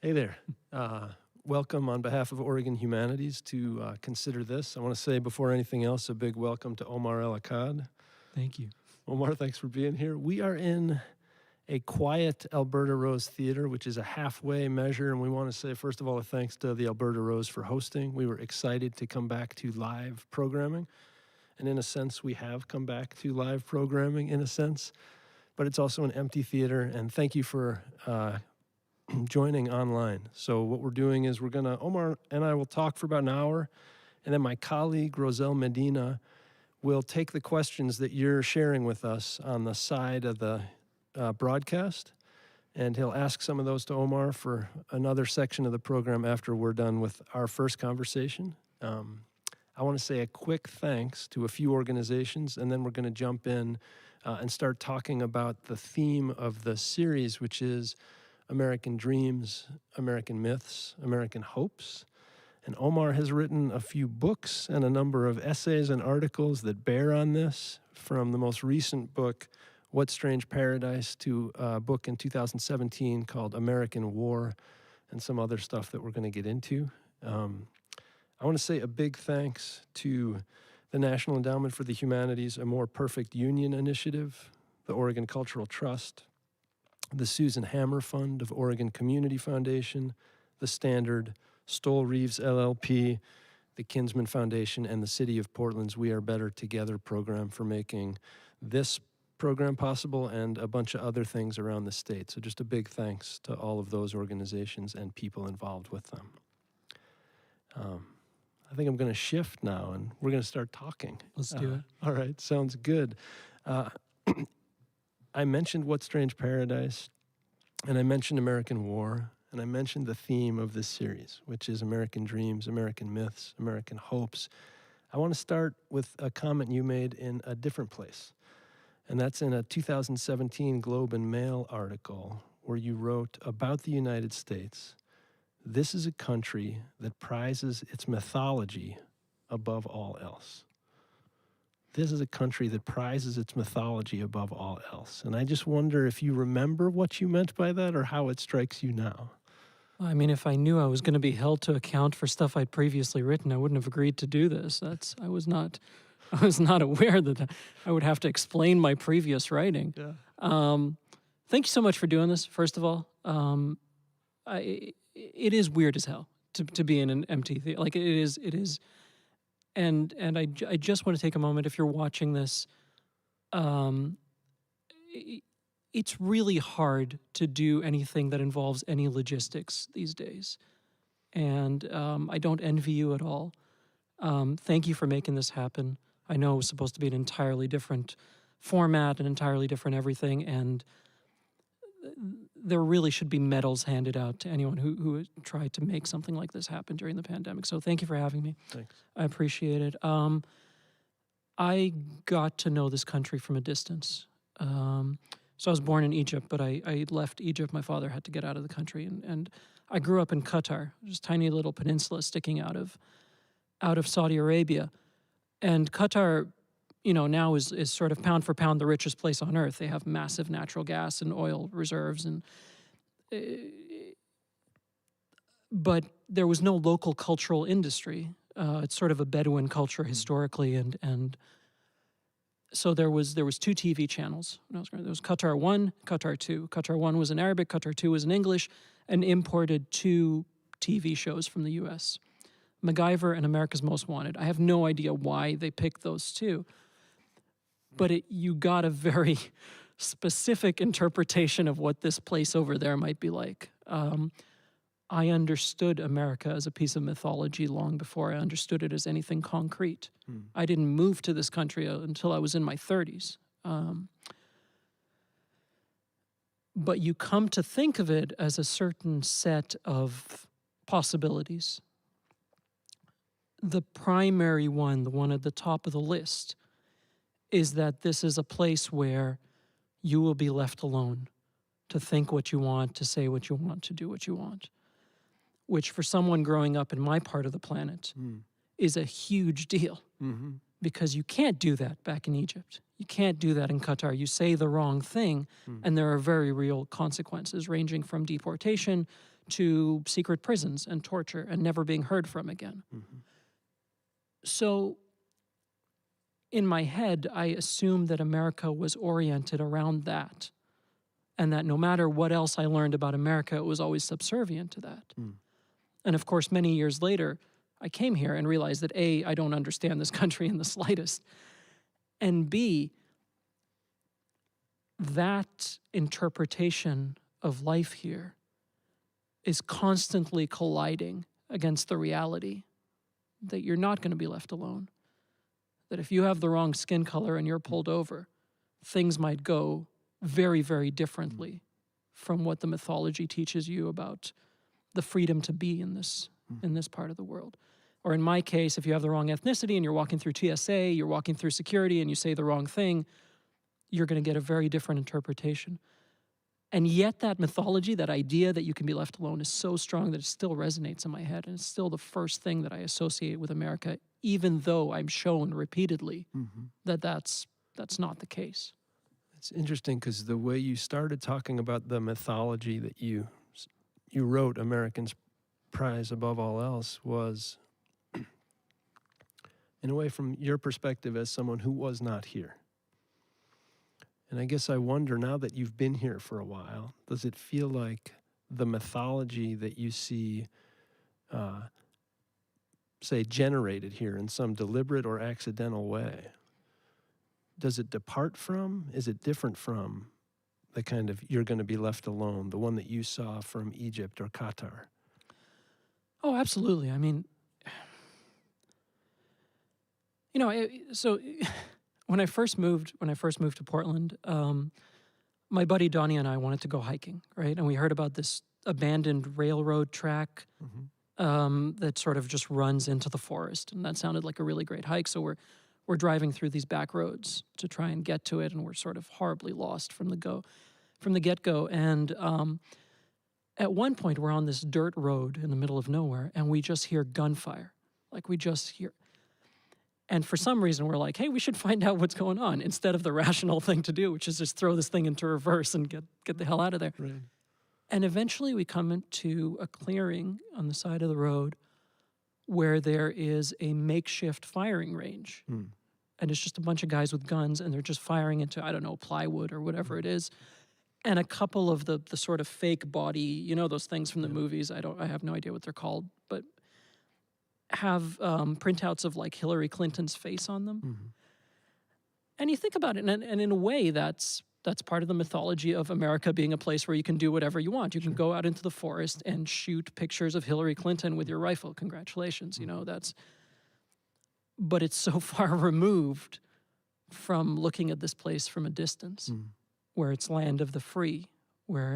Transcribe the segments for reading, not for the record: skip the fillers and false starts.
Hey there. Welcome on behalf of Oregon Humanities to Consider This. I want to say before anything else, a big welcome to Omar El Akkad. Thank you. Omar, thanks for being here. We are in a quiet Alberta Rose Theater, which is a halfway measure, and we want to say, first of all, a thanks to the Alberta Rose for hosting. We were excited to come back to live programming, and in a sense, we have come back to live programming in a sense, but it's also an empty theater, and thank you for joining online. So what we're doing is Omar and I will talk for about an hour, and then my colleague, Roselle Medina, will take the questions that you're sharing with us on the side of the broadcast, and he'll ask some of those to Omar for another section of the program after we're done with our first conversation. I want to say a quick thanks to a few organizations, and then we're going to jump in and start talking about the theme of the series, which is American Dreams, American Myths, American Hopes. And Omar has written a few books and a number of essays and articles that bear on this, from the most recent book, What Strange Paradise, to a book in 2017 called American War, and some other stuff that we're going to get into. I want to say a big thanks to the National Endowment for the Humanities, A More Perfect Union Initiative, the Oregon Cultural Trust, the Susan Hammer Fund of Oregon Community Foundation, the Standard, Stoll Reeves LLP, the Kinsman Foundation, and the City of Portland's We Are Better Together program for making this program possible, and a bunch of other things around the state. So just a big thanks to all of those organizations and people involved with them. I think I'm going to shift now, and we're going to start talking. Let's do it. All right, sounds good. I mentioned What Strange Paradise, and I mentioned American War, and I mentioned the theme of this series, which is American Dreams, American Myths, American Hopes. I want to start with a comment you made in a different place, and that's in a 2017 Globe and Mail article where you wrote about the United States. This is a country that prizes its mythology above all else. This is a country that prizes its mythology above all else. And I just wonder if you remember what you meant by that, or how it strikes you now. I mean, if I knew I was going to be held to account for stuff I'd previously written, I wouldn't have agreed to do this. I was not aware that I would have to explain my previous writing. Yeah. Thank you so much for doing this, first of all. It is weird as hell to be in an empty theater. Like, it is. And I just want to take a moment, if you're watching this, it's really hard to do anything that involves any logistics these days. And I don't envy you at all. Thank you for making this happen. I know it was supposed to be an entirely different format, an entirely different everything, and there really should be medals handed out to anyone who tried to make something like this happen during the pandemic. So thank you for having me. Thanks. I appreciate it. I got to know this country from a distance. So I was born in Egypt, but I left Egypt. My father had to get out of the country, and I grew up in Qatar, just a tiny little peninsula sticking out of Saudi Arabia. And Qatar, now is sort of pound for pound the richest place on earth. They have massive natural gas and oil reserves, but there was no local cultural industry. It's sort of a Bedouin culture historically, and so there was 2 TV channels when I was growing up. There was Qatar 1, Qatar 2. Qatar 1 was in Arabic, Qatar 2 was in English, and imported 2 TV shows from the U.S., MacGyver and America's Most Wanted. I have no idea why they picked those 2. But you got a very specific interpretation of what this place over there might be like. I understood America as a piece of mythology long before I understood it as anything concrete. I didn't move to this country until I was in my 30s. But you come to think of it as a certain set of possibilities. The primary one, the one at the top of the list, is that this is a place where you will be left alone to think what you want, to say what you want, to do what you want, which for someone growing up in my part of the planet is a huge deal, because you can't do that back in Egypt. You can't do that in Qatar. You say the wrong thing, and there are very real consequences, ranging from deportation to secret prisons and torture and never being heard from again. So in my head, I assumed that America was oriented around that, and that no matter what else I learned about America, it was always subservient to that. And of course, many years later, I came here and realized that A, I don't understand this country in the slightest, and B, that interpretation of life here is constantly colliding against the reality that you're not going to be left alone. That if you have the wrong skin color and you're pulled over, things might go very, very differently from what the mythology teaches you about the freedom to be in this part of the world. Or in my case, if you have the wrong ethnicity and you're walking through TSA, you're walking through security and you say the wrong thing, you're going to get a very different interpretation. And yet that mythology, that idea that you can be left alone, is so strong that it still resonates in my head. And it's still the first thing that I associate with America, even though I'm shown repeatedly that that's not the case. It's interesting because the way you started talking about the mythology that you wrote, Americans Prize Above All Else, was in a way from your perspective as someone who was not here. And I guess I wonder, now that you've been here for a while, does it feel like the mythology that you see, say, generated here in some deliberate or accidental way, does it depart from, is it different from the kind of you're going to be left alone, the one that you saw from Egypt or Qatar? Oh, absolutely. I mean, so when I first moved to Portland, my buddy Donnie and I wanted to go hiking, right? And we heard about this abandoned railroad track that sort of just runs into the forest, and that sounded like a really great hike. So we're driving through these back roads to try and get to it, and we're sort of horribly lost from the get-go. And at one point, we're on this dirt road in the middle of nowhere, and we just hear gunfire. And for some reason, we're like, hey, we should find out what's going on, instead of the rational thing to do, which is just throw this thing into reverse and get the hell out of there. Right. And eventually we come into a clearing on the side of the road where there is a makeshift firing range. And it's just a bunch of guys with guns, and they're just firing into, I don't know, plywood or whatever it is. And a couple of the sort of fake body, those things from the movies, I have no idea what they're called, but have printouts of like Hillary Clinton's face on them. And you think about it, and in a way that's part of the mythology of America being a place where you can do whatever you want. You can go out into the forest and shoot pictures of Hillary Clinton with your rifle. Congratulations, but it's so far removed from looking at this place from a distance, where it's land of the free, where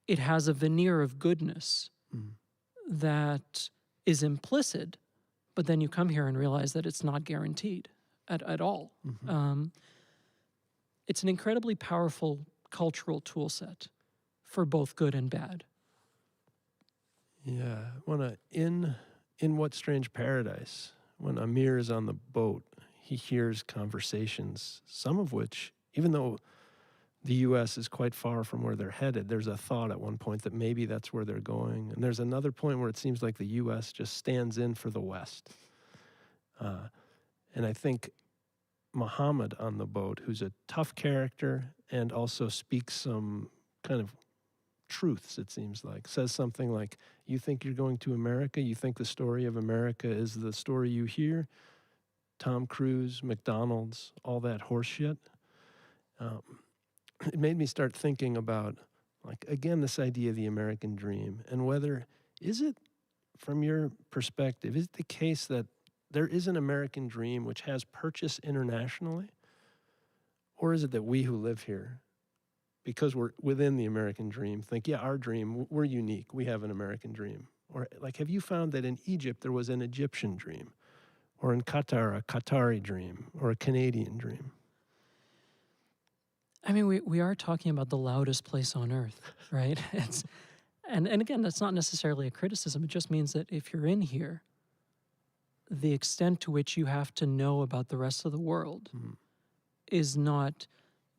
it has a veneer of goodness that is implicit, but then you come here and realize that it's not guaranteed at all. It's an incredibly powerful cultural tool set for both good and bad. Yeah, in What Strange Paradise, when Amir is on the boat, he hears conversations, some of which, even though the U.S. is quite far from where they're headed, there's a thought at one point that maybe that's where they're going. And there's another point where it seems like the U.S. just stands in for the West. And I think Muhammad on the boat, who's a tough character and also speaks some kind of truths, it seems like, says something like, you think you're going to America? You think the story of America is the story you hear? Tom Cruise, McDonald's, all that horse shit. It made me start thinking about, like, again, this idea of the American dream, and whether, is it, from your perspective, is it the case that there is an American dream which has purchase internationally? Or is it that we who live here, because we're within the American dream, think, yeah, our dream, we're unique, we have an American dream? Or, like, have you found that in Egypt there was an Egyptian dream? Or in Qatar, a Qatari dream? Or a Canadian dream? I mean, we are talking about the loudest place on earth, right? And again, that's not necessarily a criticism. It just means that if you're in here, the extent to which you have to know about the rest of the world is not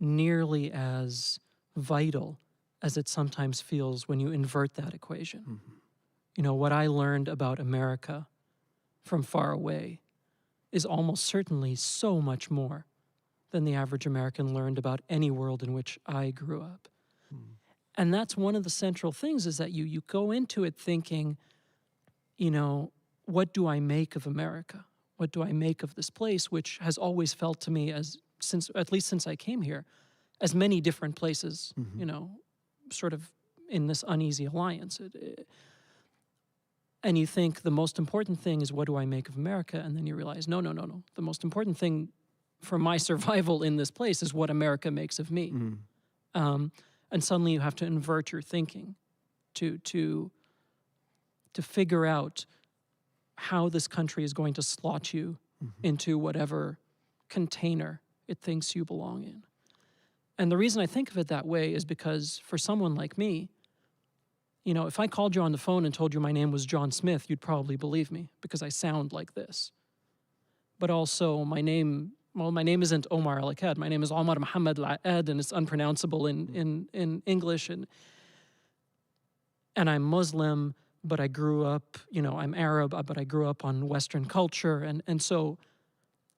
nearly as vital as it sometimes feels when you invert that equation. Mm-hmm. You know, what I learned about America from far away is almost certainly so much more than the average American learned about any world in which I grew up. Mm-hmm. And that's one of the central things, is that you go into it thinking, you know, what do I make of America? What do I make of this place, which has always felt to me, as at least since I came here, as many different places, Mm-hmm. you know, sort of in this uneasy alliance. And you think the most important thing is, what do I make of America? And then you realize, no. The most important thing for my survival in this place is what America makes of me. Mm-hmm. And suddenly you have to invert your thinking to figure out how this country is going to slot you into whatever container it thinks you belong in. And the reason I think of it that way is because for someone like me, you know, if I called you on the phone and told you my name was John Smith, you'd probably believe me because I sound like this. But also my name isn't Omar El Akkad. My name is Omar Muhammad El Akkad, and it's unpronounceable in English. And I'm Muslim, but I grew up, you know, I'm Arab, but I grew up on Western culture. And so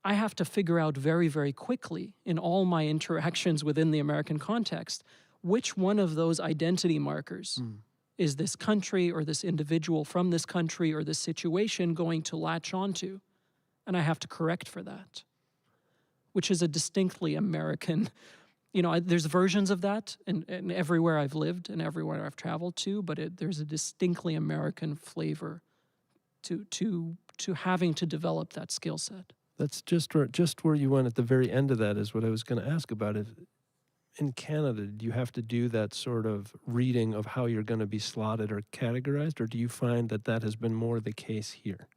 I have to figure out very, very quickly in all my interactions within the American context, which one of those identity markers is this country or this individual from this country or this situation going to latch onto. And I have to correct for that, which is a distinctly American, you know, there's versions of that in everywhere I've lived and everywhere I've traveled to, but there's a distinctly American flavor to having to develop that skill set. That's just where you went at the very end of that is what I was going to ask about. In Canada, do you have to do that sort of reading of how you're going to be slotted or categorized, or do you find that that has been more the case here?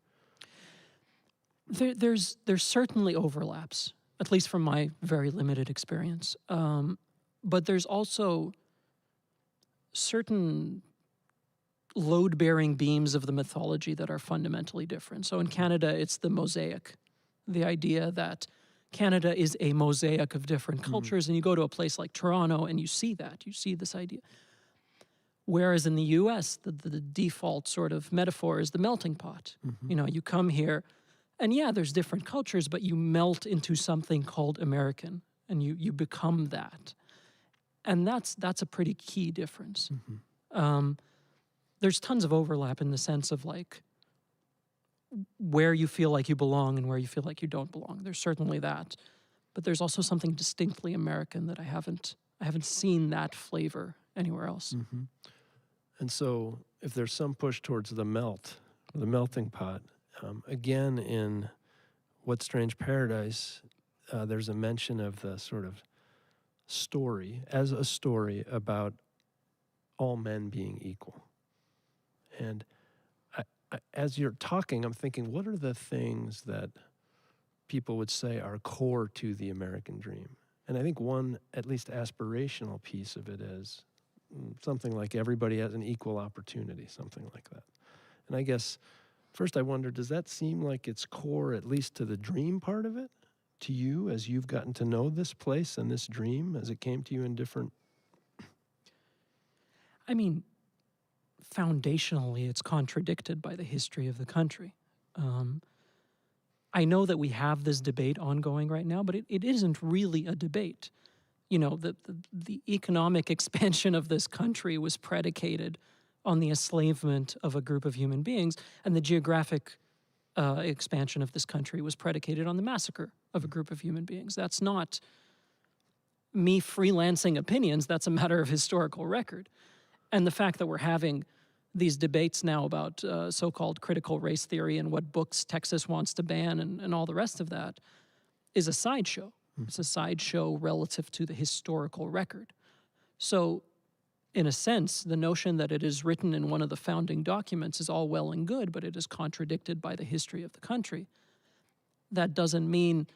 There's certainly overlaps, at least from my very limited experience. But there's also certain load-bearing beams of the mythology that are fundamentally different. So in Canada, it's the mosaic, the idea that Canada is a mosaic of different cultures, and you go to a place like Toronto and you see that, you see this idea. Whereas in the US, the default sort of metaphor is the melting pot. You know, you come here, and yeah, there's different cultures, but you melt into something called American, and you become that. And that's a pretty key difference. There's tons of overlap in the sense of like where you feel like you belong and where you feel like you don't belong. There's certainly that. But there's also something distinctly American that I haven't seen that flavor anywhere else. And so if there's some push towards the melting pot, again, in What Strange Paradise, there's a mention of the sort of story as a story about all men being equal. And as you're talking, I'm thinking, what are the things that people would say are core to the American dream? And I think one, at least aspirational piece of it is something like everybody has an equal opportunity, something like that. And I guess first I wonder, does that seem like it's core at least to the dream part of it, to you as you've gotten to know this place and this dream as it came to you in different... I mean, foundationally, it's contradicted by the history of the country. I know that we have this debate ongoing right now, but it isn't really a debate. You know, the economic expansion of this country was predicated on the enslavement of a group of human beings, and the geographic expansion of this country was predicated on the massacre of a group of human beings. That's not me freelancing opinions, that's a matter of historical record. And the fact that we're having these debates now about so-called critical race theory and what books Texas wants to ban and all the rest of that is a sideshow. It's a sideshow relative to the historical record. So, in a sense, the notion that it is written in one of the founding documents is all well and good, but it is contradicted by the history of the country. That doesn't mean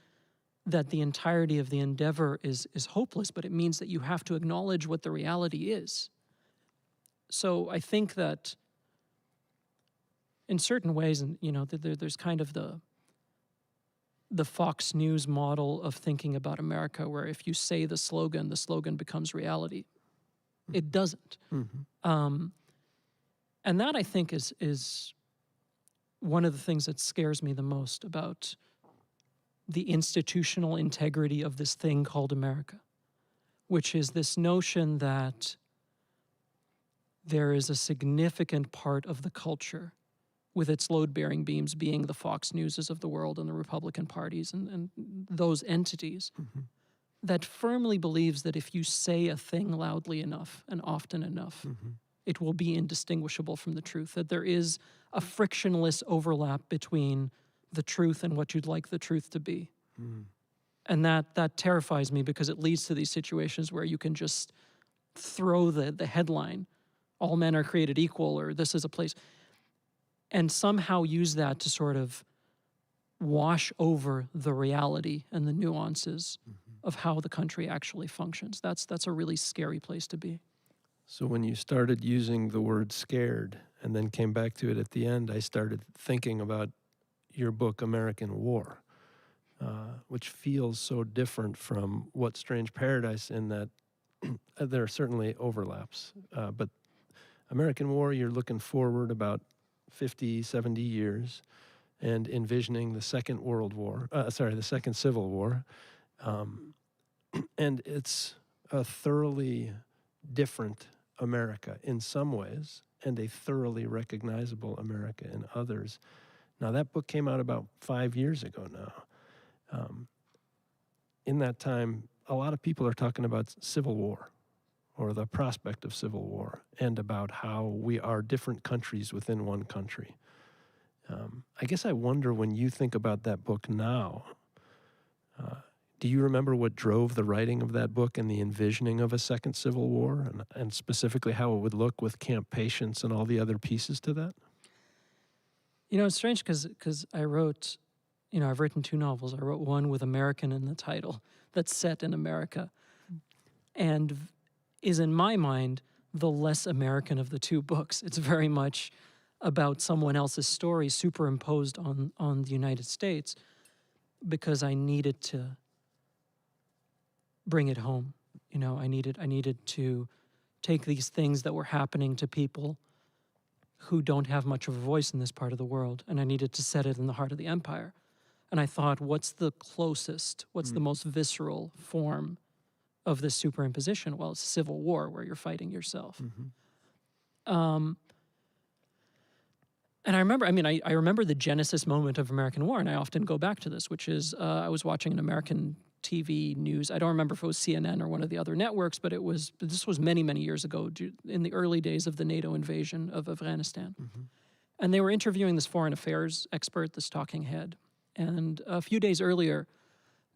that the entirety of the endeavor is hopeless, but it means that you have to acknowledge what the reality is. So I think that in certain ways, and you know, there's kind of the Fox News model of thinking about America, where if you say the slogan becomes reality. It doesn't. And that, I think, is one of the things that scares me the most about the institutional integrity of this thing called America, which is this notion that there is a significant part of the culture, with its load-bearing beams being the Fox Newses of the world and the Republican parties and those entities, that firmly believes that if you say a thing loudly enough and often enough, it will be indistinguishable from the truth, that there is a frictionless overlap between the truth and what you'd like the truth to be. And that terrifies me, because it leads to these situations where you can just throw the headline, all men are created equal, or this is a place, and somehow use that to sort of wash over the reality and the nuances of how the country actually functions. That's a really scary place to be. So when you started using the word scared and then came back to it at the end, I started thinking about your book, American War, which feels so different from What Strange Paradise, in that there are certainly overlaps. But American War, you're looking forward about 50, 70 years and envisioning the Second the Second Civil War. And it's a thoroughly different America in some ways, and a thoroughly recognizable America in others. Now, that book came out about 5 years ago now. In that time, a lot of people are talking about civil war, or the prospect of civil war, and about how we are different countries within one country. I guess I wonder, when you think about that book now, do you remember what drove the writing of that book and the envisioning of a second civil war, and specifically how it would look with Camp Patience and all the other pieces to that? You know, it's strange because I wrote, I've written 2 novels. I wrote one with American in the title that's set in America and is, in my mind, the less American of the 2 books. It's very much about someone else's story superimposed on the United States, because I needed to bring it home. I needed to take these things that were happening to people who don't have much of a voice in this part of the world, and I needed to set it in the heart of the empire. And I thought, what's the closest, what's the most visceral form of this superimposition? Well, it's a civil war where you're fighting yourself. And I remember, I remember the genesis moment of American War, and I often go back to this, which is I was watching an American TV news. I don't remember if it was CNN or one of the other networks, but this was many, many years ago, in the early days of the NATO invasion of Afghanistan. And they were interviewing this foreign affairs expert, this talking head. And a few days earlier,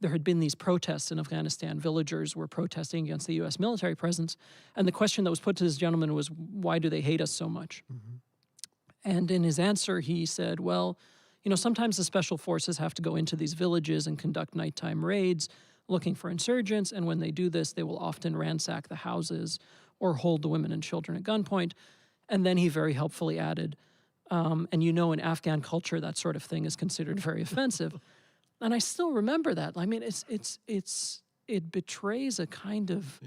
there had been these protests in Afghanistan. Villagers were protesting against the U.S. military presence. And the question that was put to this gentleman was, why do they hate us so much? And in his answer, he said, well, sometimes the special forces have to go into these villages and conduct nighttime raids looking for insurgents. And when they do this, they will often ransack the houses or hold the women and children at gunpoint. And then he very helpfully added, and in Afghan culture, that sort of thing is considered very offensive. And I still remember that. It betrays a kind of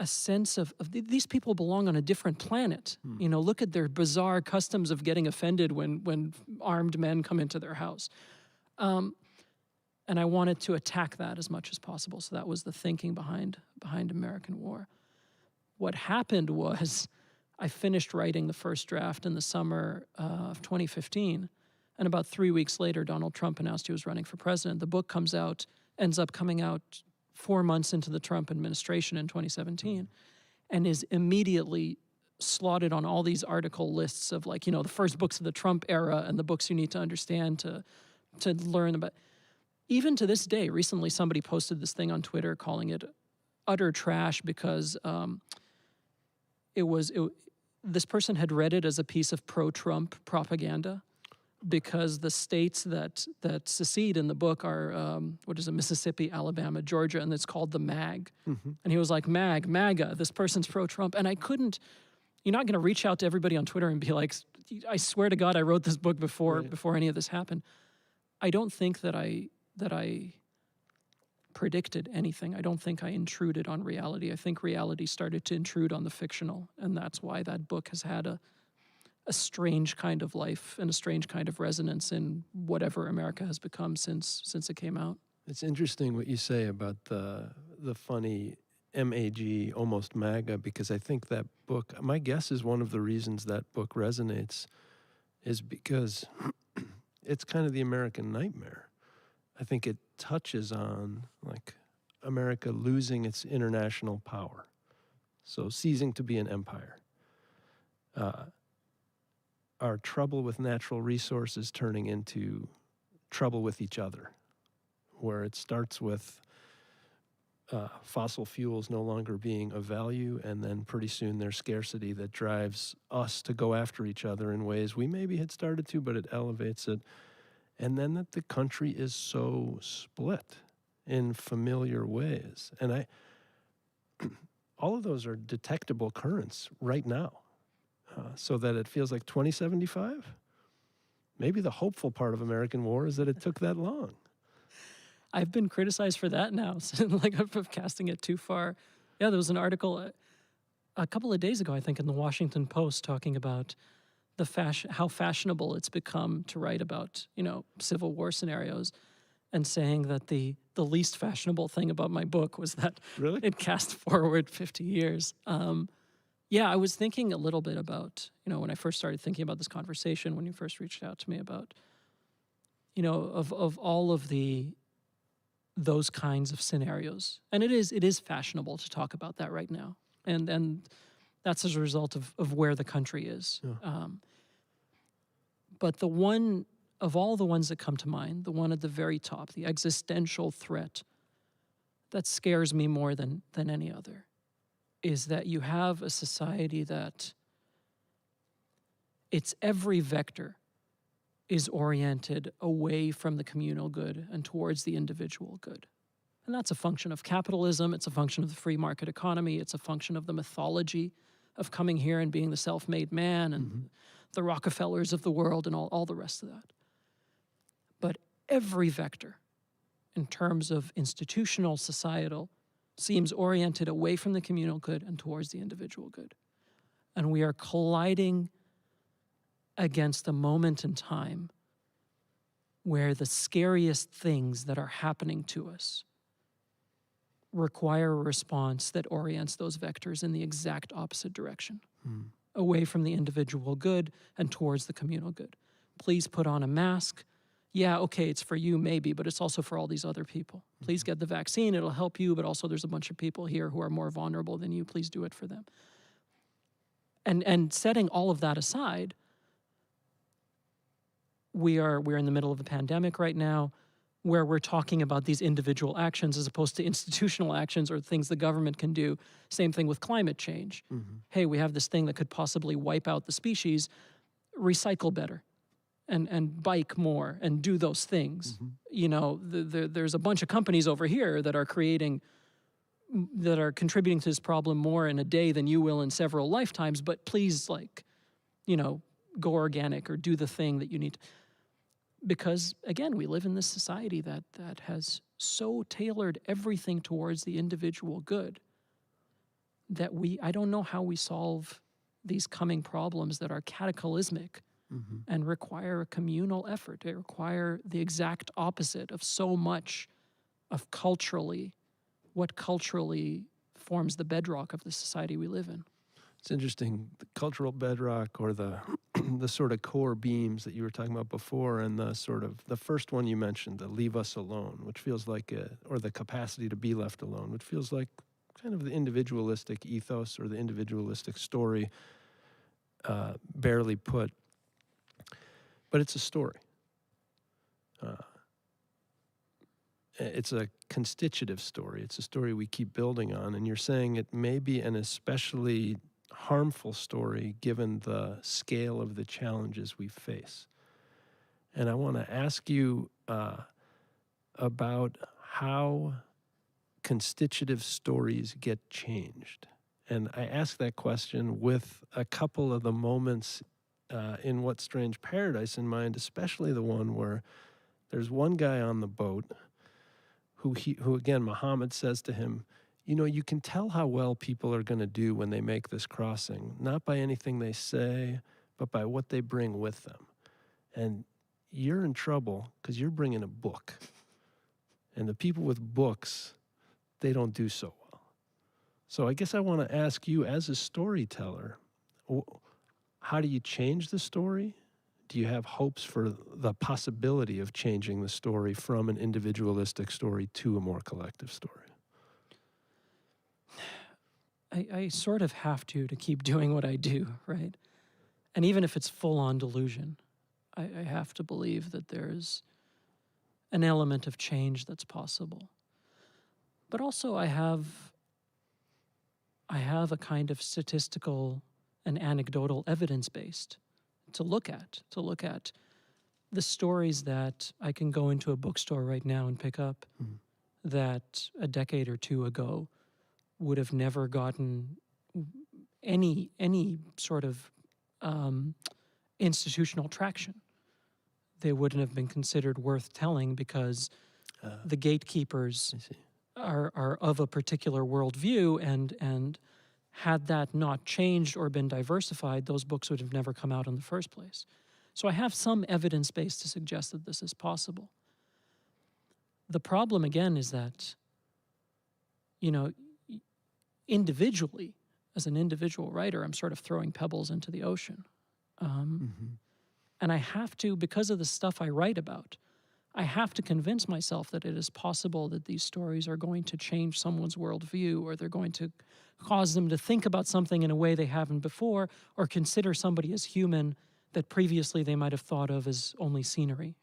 a sense of these people belong on a different planet. Look at their bizarre customs of getting offended when armed men come into their house. And I wanted to attack that as much as possible. So that was the thinking behind American War. What happened was I finished writing the first draft in the summer of 2015. And about 3 weeks later, Donald Trump announced he was running for president. The book ends up coming out 4 months into the Trump administration in 2017, and is immediately slotted on all these article lists of the first books of the Trump era and the books you need to understand to learn about. Even to this day, recently somebody posted this thing on Twitter calling it utter trash because this person had read it as a piece of pro-Trump propaganda, because the states that secede in the book are, Mississippi, Alabama, Georgia, and it's called the MAG. And he was like, MAGA, this person's pro-Trump. And you're not going to reach out to everybody on Twitter and be like, I swear to God, I wrote this book before any of this happened. I don't think that I predicted anything. I don't think I intruded on reality. I think reality started to intrude on the fictional, and that's why that book has had a strange kind of life and a strange kind of resonance in whatever America has become since it came out. It's interesting what you say about the funny MAG, almost MAGA, because I think that book, my guess is one of the reasons that book resonates is because it's kind of the American nightmare. I think it touches on like America losing its international power, so ceasing to be an empire. Our trouble with natural resources turning into trouble with each other, where it starts with fossil fuels no longer being of value, and then pretty soon there's scarcity that drives us to go after each other in ways we maybe had started to, but it elevates it. And then that the country is so split in familiar ways. And all of those are detectable currents right now, so that it feels like 2075. Maybe the hopeful part of American war is that it took that long. I've been criticized for that now, like of casting it too far. Yeah, there was an article a couple of days ago, I think, in the Washington Post talking about how fashionable it's become to write about, Civil War scenarios, and saying that the least fashionable thing about my book was that Really? it cast forward 50 years. Yeah, I was thinking a little bit about, when I first started thinking about this conversation, when you first reached out to me about, of all of those kinds of scenarios. And it is fashionable to talk about that right now. And that's as a result of where the country is. Yeah. But the one, of all the ones that come to mind, the one at the very top, the existential threat that scares me more than any other, is that you have a society that its every vector is oriented away from the communal good and towards the individual good. And that's a function of capitalism, it's a function of the free market economy, it's a function of the mythology of coming here and being the self-made man and the Rockefellers of the world and all the rest of that. But every vector, in terms of institutional, societal, seems oriented away from the communal good and towards the individual good. And we are colliding against a moment in time where the scariest things that are happening to us require a response that orients those vectors in the exact opposite direction, away from the individual good and towards the communal good. Please put on a mask. Yeah, okay, it's for you maybe, but it's also for all these other people. Please get the vaccine, it'll help you, but also there's a bunch of people here who are more vulnerable than you. Please do it for them. And setting all of that aside, we're in the middle of a pandemic right now where we're talking about these individual actions as opposed to institutional actions or things the government can do. Same thing with climate change. Hey, we have this thing that could possibly wipe out the species. Recycle better and bike more and do those things. There's a bunch of companies over here that are contributing to this problem more in a day than you will in several lifetimes, but please, go organic or do the thing that you need to. Because, again, we live in this society that has so tailored everything towards the individual good that I don't know how we solve these coming problems that are cataclysmic and require a communal effort. They require the exact opposite of so much of what culturally forms the bedrock of the society we live in. It's interesting, the cultural bedrock or the the sort of core beams that you were talking about before, and the first one you mentioned, the leave us alone, which feels like or the capacity to be left alone, which feels like kind of the individualistic ethos or the individualistic story, barely put. But it's a story. It's a constitutive story. It's a story we keep building on, and you're saying it may be an especially harmful story given the scale of the challenges we face. And I want to ask you about how constitutive stories get changed. And I ask that question with a couple of the moments in What Strange Paradise in mind, especially the one where there's one guy on the boat who again, Muhammad says to him, you know, you can tell how well people are going to do when they make this crossing, not by anything they say, but by what they bring with them. And you're in trouble because you're bringing a book. And the people with books, they don't do so well. So I guess I want to ask you, as a storyteller, how do you change the story? Do you have hopes for the possibility of changing the story from an individualistic story to a more collective story? I sort of have to keep doing what I do, right? And even if it's full-on delusion, I have to believe that there's an element of change that's possible. But also I have a kind of statistical and anecdotal evidence-based to look at the stories that I can go into a bookstore right now and pick up that a decade or two ago would have never gotten any sort of institutional traction. They wouldn't have been considered worth telling because the gatekeepers are of a particular worldview, and had that not changed or been diversified, those books would have never come out in the first place. So I have some evidence base to suggest that this is possible. The problem, again, is that, you know, individually, as an individual writer, I'm sort of throwing pebbles into the ocean. And I have to, because of the stuff I write about, I have to convince myself that it is possible that these stories are going to change someone's worldview, or they're going to cause them to think about something in a way they haven't before, or consider somebody as human that previously they might have thought of as only scenery.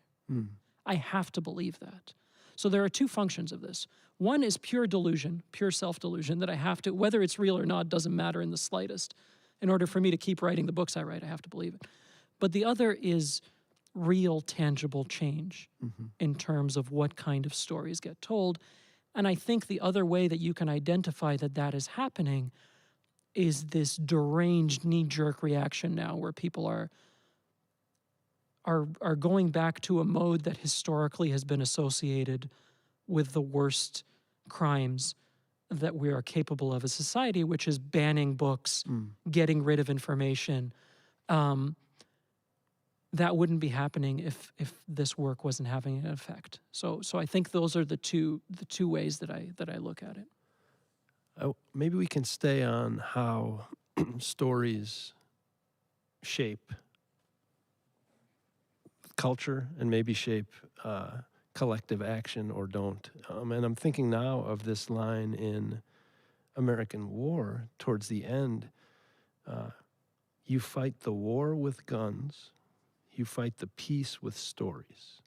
I have to believe that. So there are two functions of this. One is pure delusion, pure self-delusion, that I have to, whether it's real or not, doesn't matter in the slightest. In order for me to keep writing the books I write, I have to believe it. But the other is real, tangible change in terms of what kind of stories get told. And I think the other way that you can identify that that is happening is this deranged knee-jerk reaction now, where people are going back to a mode that historically has been associated with the worst crimes that we are capable of as a society, which is banning books, getting rid of information. That wouldn't be happening if this work wasn't having an effect. So I think those are the two ways that I look at it. Maybe we can stay on how stories shape culture and maybe shape collective action or don't. And I'm thinking now of this line in American War towards the end. You fight the war with guns. You fight the peace with stories.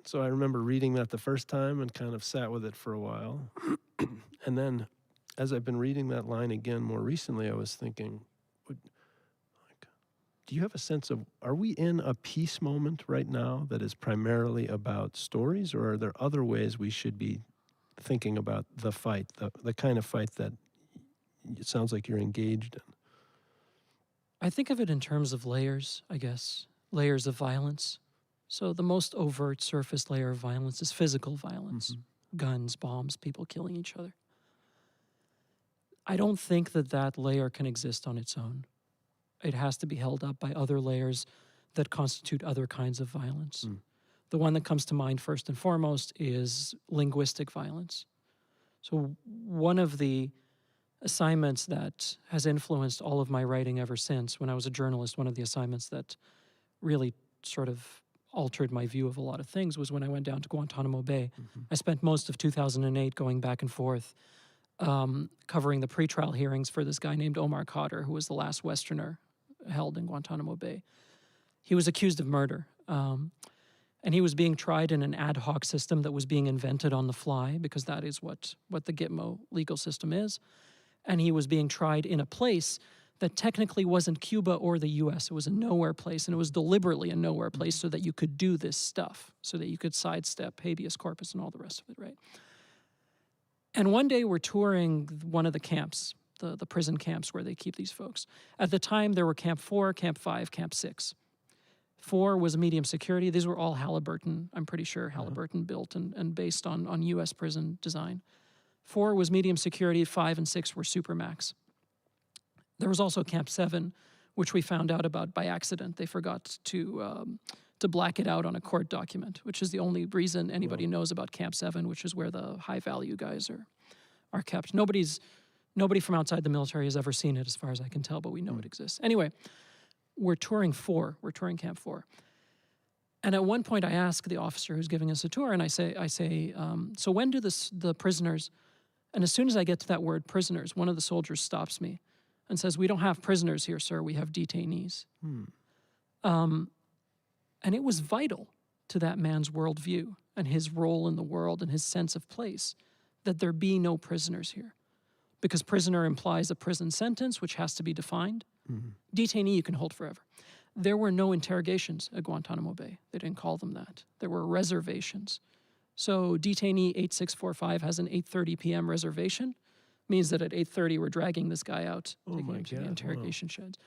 So I remember reading that the first time and kind of sat with it for a while. And then as I've been reading that line again more recently, I was thinking, do you have a sense of, are we in a peace moment right now that is primarily about stories, or are there other ways we should be thinking about the fight, the kind of fight that it sounds like you're engaged in? I think of it in terms of layers, I guess, layers of violence. So the most overt surface layer of violence is physical violence, guns, bombs, people killing each other. I don't think that layer can exist on its own. It has to be held up by other layers that constitute other kinds of violence. The one that comes to mind first and foremost is linguistic violence. So one of the assignments that has influenced all of my writing ever since, when I was a journalist, one of the assignments that really sort of altered my view of a lot of things was when I went down to Guantanamo Bay. I spent most of 2008 going back and forth, covering the pretrial hearings for this guy named Omar El Akkad, who was the last Westerner held in Guantanamo Bay. He was accused of murder, and he was being tried in an ad hoc system that was being invented on the fly, because that is what the Gitmo legal system is. And he was being tried in a place that technically wasn't Cuba or the US. It was a nowhere place, and it was deliberately a nowhere place so that you could do this stuff, so that you could sidestep habeas corpus and all the rest of it, right? And one day we're touring one of the camps, the prison camps where they keep these folks. At the time, there were Camp 4, Camp 5, Camp 6. 4 was medium security. These were all Halliburton, I'm pretty sure Halliburton built and based on U.S. prison design. 4 was medium security, 5 and 6 were Supermax. There was also Camp 7, which we found out about by accident. They forgot to black it out on a court document, which is the only reason anybody knows about Camp 7, which is where the high-value guys are kept. Nobody from outside the military has ever seen it, as far as I can tell, but we know it exists. Anyway, we're touring 4. We're touring Camp 4. And at one point, I ask the officer who's giving us a tour, and I say, so when do the prisoners, and as soon as I get to that word prisoners, one of the soldiers stops me and says, we don't have prisoners here, sir. We have detainees. And it was vital to that man's worldview and his role in the world and his sense of place that there be no prisoners here. Because prisoner implies a prison sentence, which has to be defined. Detainee you can hold forever. There were no interrogations at Guantanamo Bay. They didn't call them that. There were reservations. So detainee 8645 has an 8:30 p.m. reservation. Means that at 8:30 we're dragging this guy out, taking him to the interrogation sheds.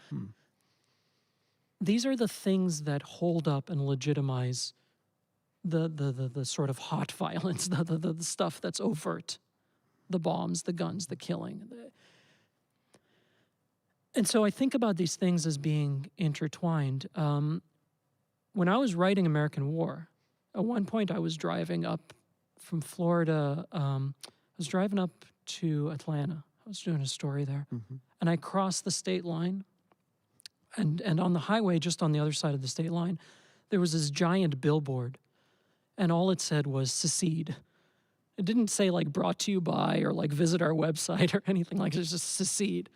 These are the things that hold up and legitimize the sort of hot violence, the stuff that's overt. The bombs, the guns, the killing. And so I think about these things as being intertwined. When I was writing American War, at one point I was driving up from Florida. I was driving up to Atlanta. I was doing a story there. And I crossed the state line. And on the highway, just on the other side of the state line, there was this giant billboard. And all it said was secede. It didn't say like brought to you by or like visit our website or anything like that. It's just secede.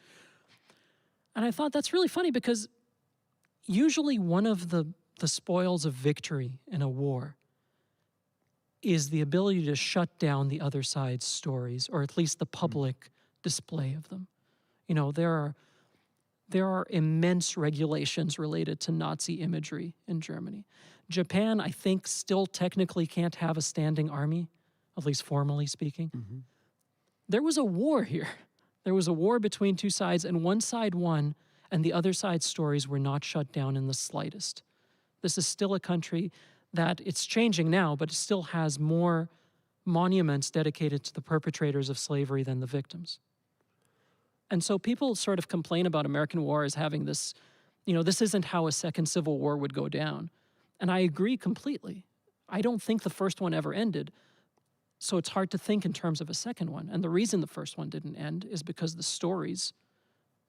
And I thought that's really funny because usually one of the spoils of victory in a war is the ability to shut down the other side's stories, or at least the public display of them. You know, there are immense regulations related to Nazi imagery in Germany. Japan, I think, still technically can't have a standing army, at least formally speaking. There was a war here. There was a war between two sides, and one side won, and the other side's stories were not shut down in the slightest. This is still a country that, it's changing now, but it still has more monuments dedicated to the perpetrators of slavery than the victims. And so people sort of complain about American war as having this, you know, this isn't how a second civil war would go down. And I agree completely. I don't think the first one ever ended. So it's hard to think in terms of a second one. And the reason the first one didn't end is because the stories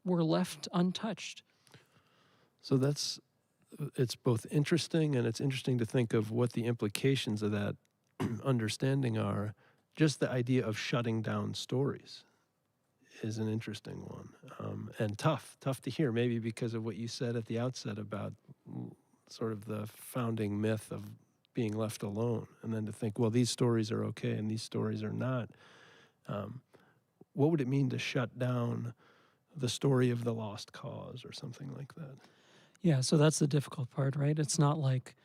were left untouched. So it's both interesting, and it's interesting to think of what the implications of that understanding are. Just the idea of shutting down stories is an interesting one, and tough to hear, maybe because of what you said at the outset about sort of the founding myth of being left alone, and then to think, well, these stories are okay and these stories are not. What would it mean to shut down the story of the lost cause or something like that? Yeah, so that's the difficult part, right? It's not like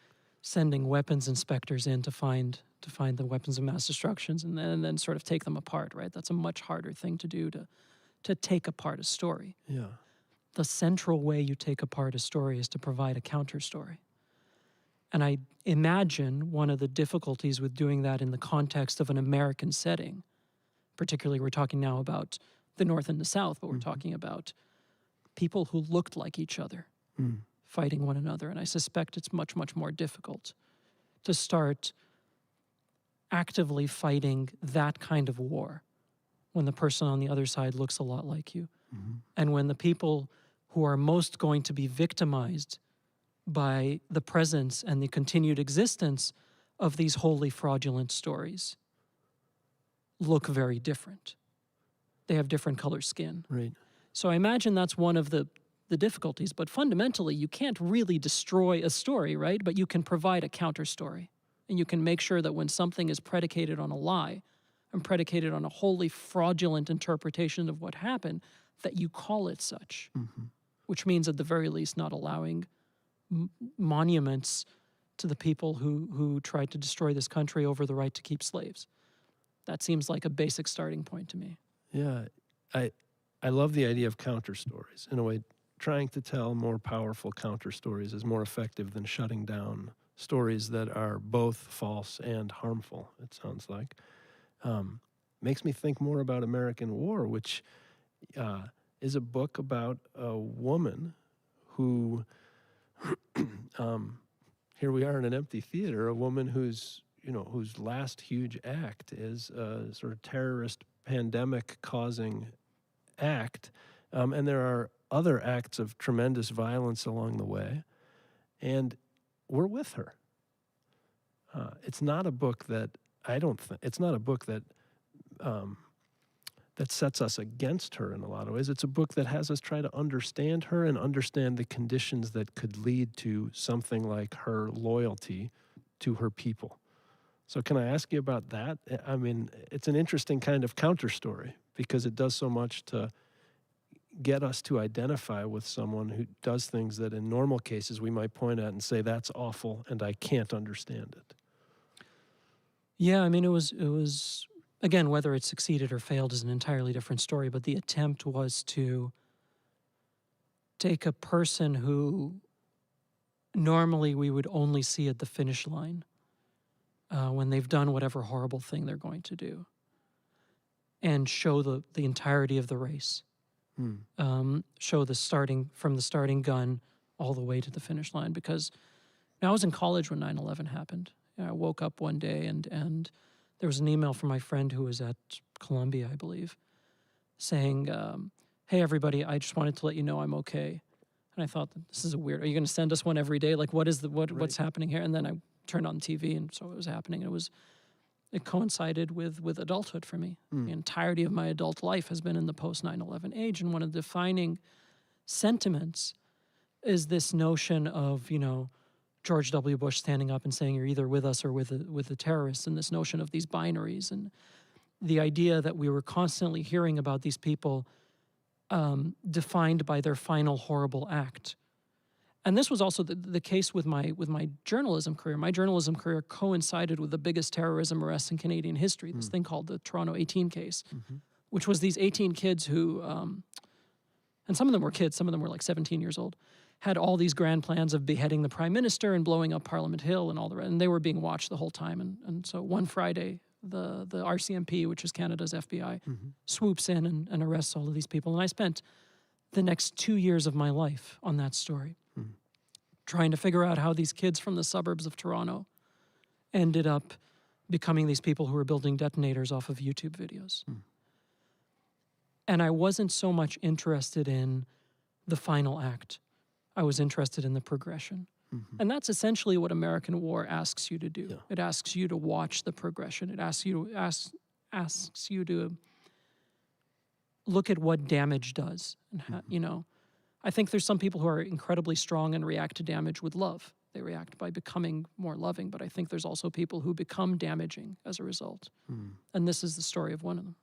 sending weapons inspectors in to find the weapons of mass destructions and then sort of take them apart, right? That's a much harder thing to do, to take apart a story. Yeah. The central way you take apart a story is to provide a counter story. And I imagine one of the difficulties with doing that in the context of an American setting, particularly we're talking now about the North and the South, but we're talking about people who looked like each other fighting one another. And I suspect it's much, much more difficult to start actively fighting that kind of war when the person on the other side looks a lot like you. And when the people who are most going to be victimized by the presence and the continued existence of these wholly fraudulent stories look very different. They have different color skin. Right. So I imagine that's one of the difficulties, but fundamentally you can't really destroy a story, right? But you can provide a counter story. And you can make sure that when something is predicated on a lie and predicated on a wholly fraudulent interpretation of what happened, that you call it such, which means at the very least not allowing monuments to the people who tried to destroy this country over the right to keep slaves. That seems like a basic starting point to me. Yeah, I love the idea of counter stories. In a way, trying to tell more powerful counter stories is more effective than shutting down stories that are both false and harmful, it sounds like. Makes me think more about American War, which is a book about a woman who, here we are in an empty theater, a woman whose last huge act is a sort of terrorist pandemic causing act. And there are other acts of tremendous violence along the way. And we're with her. It's not a book that it's not a book that that sets us against her in a lot of ways. It's a book that has us try to understand her and understand the conditions that could lead to something like her loyalty to her people. So can I ask you about that? I mean, it's an interesting kind of counter story because it does so much to get us to identify with someone who does things that in normal cases we might point at and say, that's awful and I can't understand it. Yeah, I mean, it was again, whether it succeeded or failed is an entirely different story, but the attempt was to take a person who normally we would only see at the finish line when they've done whatever horrible thing they're going to do, and show the entirety of the race. Show from the starting gun all the way to the finish line. Because I was in college when 9/11 happened. I woke up one day and there was an email from my friend who was at Columbia, I believe, saying, "Hey everybody, I just wanted to let you know I'm okay." And I thought, this is are you going to send us one every day? Like, what's happening here? And then I turned on TV and saw what was happening. And it coincided with adulthood for me. The entirety of my adult life has been in the post 9/11 age, and one of the defining sentiments is this notion of, George W. Bush standing up and saying you're either with us or with the terrorists, and this notion of these binaries, and the idea that we were constantly hearing about these people defined by their final horrible act. And this was also the case with my journalism career. My journalism career coincided with the biggest terrorism arrest in Canadian history, this thing called the Toronto 18 case, which was these 18 kids who, and some of them were kids, some of them were like 17 years old, had all these grand plans of beheading the Prime Minister and blowing up Parliament Hill and all the rest, and they were being watched the whole time. And so one Friday, the RCMP, which is Canada's FBI, swoops in and arrests all of these people. And I spent the next 2 years of my life on that story, trying to figure out how these kids from the suburbs of Toronto ended up becoming these people who were building detonators off of YouTube videos. And I wasn't so much interested in the final act. I was interested in the progression. And that's essentially what American War asks you to do. Yeah. It asks you to watch the progression. It asks you to look at what damage does. And how, I think there's some people who are incredibly strong and react to damage with love. They react by becoming more loving. But I think there's also people who become damaging as a result. And this is the story of one of them.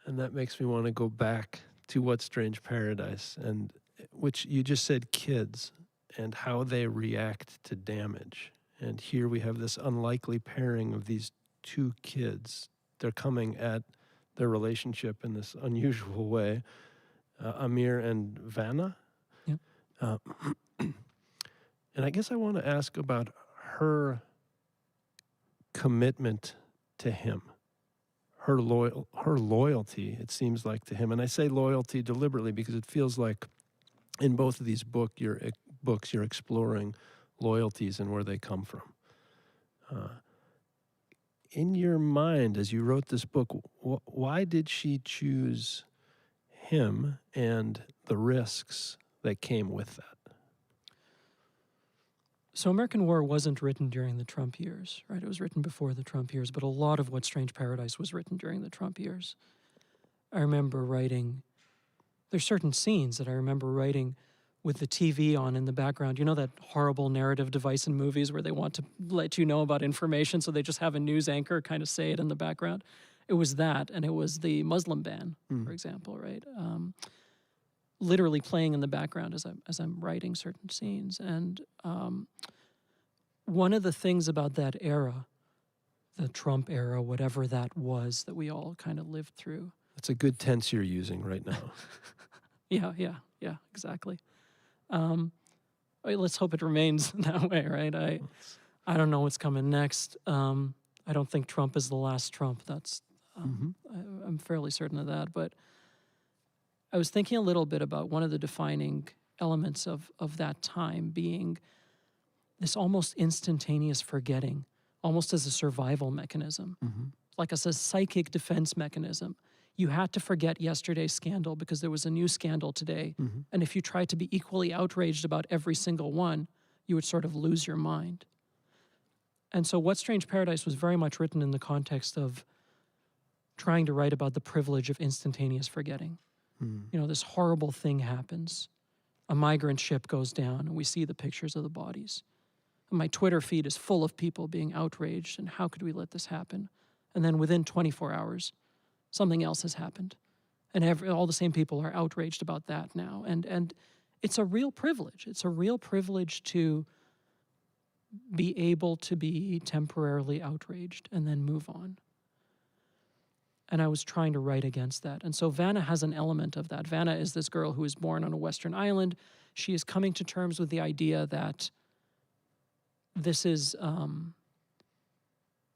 And that makes me want to go back to What Strange Paradise, and which you just said kids and how they react to damage. And here we have this unlikely pairing of these two kids. They're coming at their relationship in this unusual way. Amir and Vanna. Yep. And I guess I want to ask about her commitment to him, her loyalty, it seems like, to him. And I say loyalty deliberately because it feels like in both of these books you're exploring loyalties and where they come from. In your mind, as you wrote this book, why did she choose him and the risks that came with that? So American War wasn't written during the Trump years, right? It was written before the Trump years, but a lot of What Strange Paradise was written during the Trump years. I remember there's certain scenes that I remember writing with the TV on in the background. You know that horrible narrative device in movies where they want to let you know about information, so they just have a news anchor kind of say it in the background? It was that, and it was the Muslim ban, for example, right? Literally playing in the background as I'm writing certain scenes. And one of the things about that era, the Trump era, whatever that was that we all kind of lived through. That's a good tense you're using right now. Yeah. Yeah, exactly. Let's hope it remains that way, right? I don't know what's coming next. I don't think Trump is the last Trump. That's I'm fairly certain of that. But I was thinking a little bit about one of the defining elements of that time being this almost instantaneous forgetting, almost as a survival mechanism, like as a psychic defense mechanism. You had to forget yesterday's scandal because there was a new scandal today. And if you tried to be equally outraged about every single one, you would sort of lose your mind. And so What Strange Paradise was very much written in the context of trying to write about the privilege of instantaneous forgetting. You know, this horrible thing happens. A migrant ship goes down and we see the pictures of the bodies. And my Twitter feed is full of people being outraged and how could we let this happen? And then within 24 hours, something else has happened. And all the same people are outraged about that now. And it's a real privilege. It's a real privilege to be able to be temporarily outraged and then move on. And I was trying to write against that. And so Vanna has an element of that. Vanna is this girl who is born on a Western island. She is coming to terms with the idea that this is, a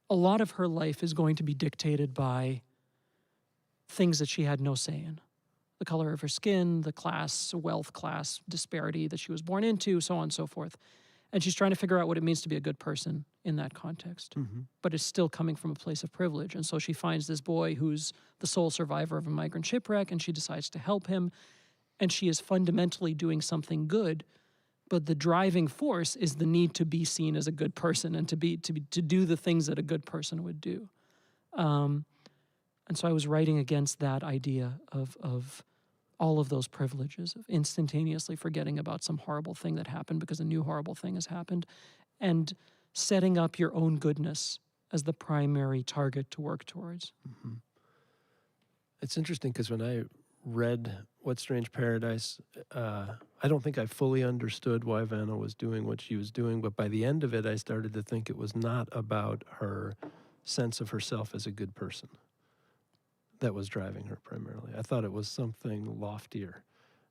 lot of her life is going to be dictated by things that she had no say in. The color of her skin, the class, wealth class disparity that she was born into, so on and so forth. And she's trying to figure out what it means to be a good person in that context, but it's still coming from a place of privilege. And so she finds this boy who's the sole survivor of a migrant shipwreck, and she decides to help him. And she is fundamentally doing something good, but the driving force is the need to be seen as a good person and to do the things that a good person would do. And so I was writing against that idea of all of those privileges, of instantaneously forgetting about some horrible thing that happened because a new horrible thing has happened, and setting up your own goodness as the primary target to work towards. It's interesting because when I read What Strange Paradise, I don't think I fully understood why Vanna was doing what she was doing, but by the end of it, I started to think it was not about her sense of herself as a good person that was driving her primarily. I thought it was something loftier.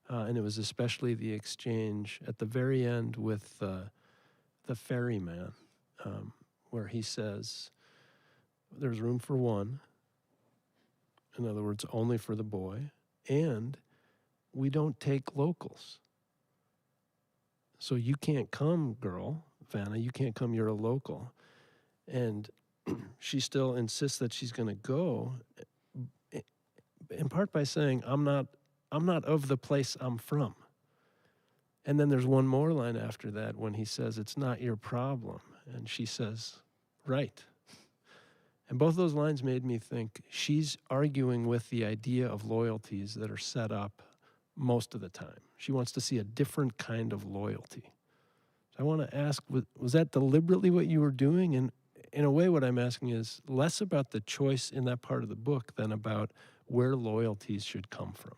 And it was especially the exchange at the very end with the ferryman, where he says, there's room for one. In other words, only for the boy. And we don't take locals. So you can't come, girl, Vanna, you can't come, you're a local. And she still insists that she's going to go, in part by saying, I'm not of the place I'm from. And then there's one more line after that when he says, it's not your problem. And she says, right. And both those lines made me think she's arguing with the idea of loyalties that are set up most of the time. She wants to see a different kind of loyalty. So I want to ask, was that deliberately what you were doing? And in a way, what I'm asking is less about the choice in that part of the book than about where loyalties should come from.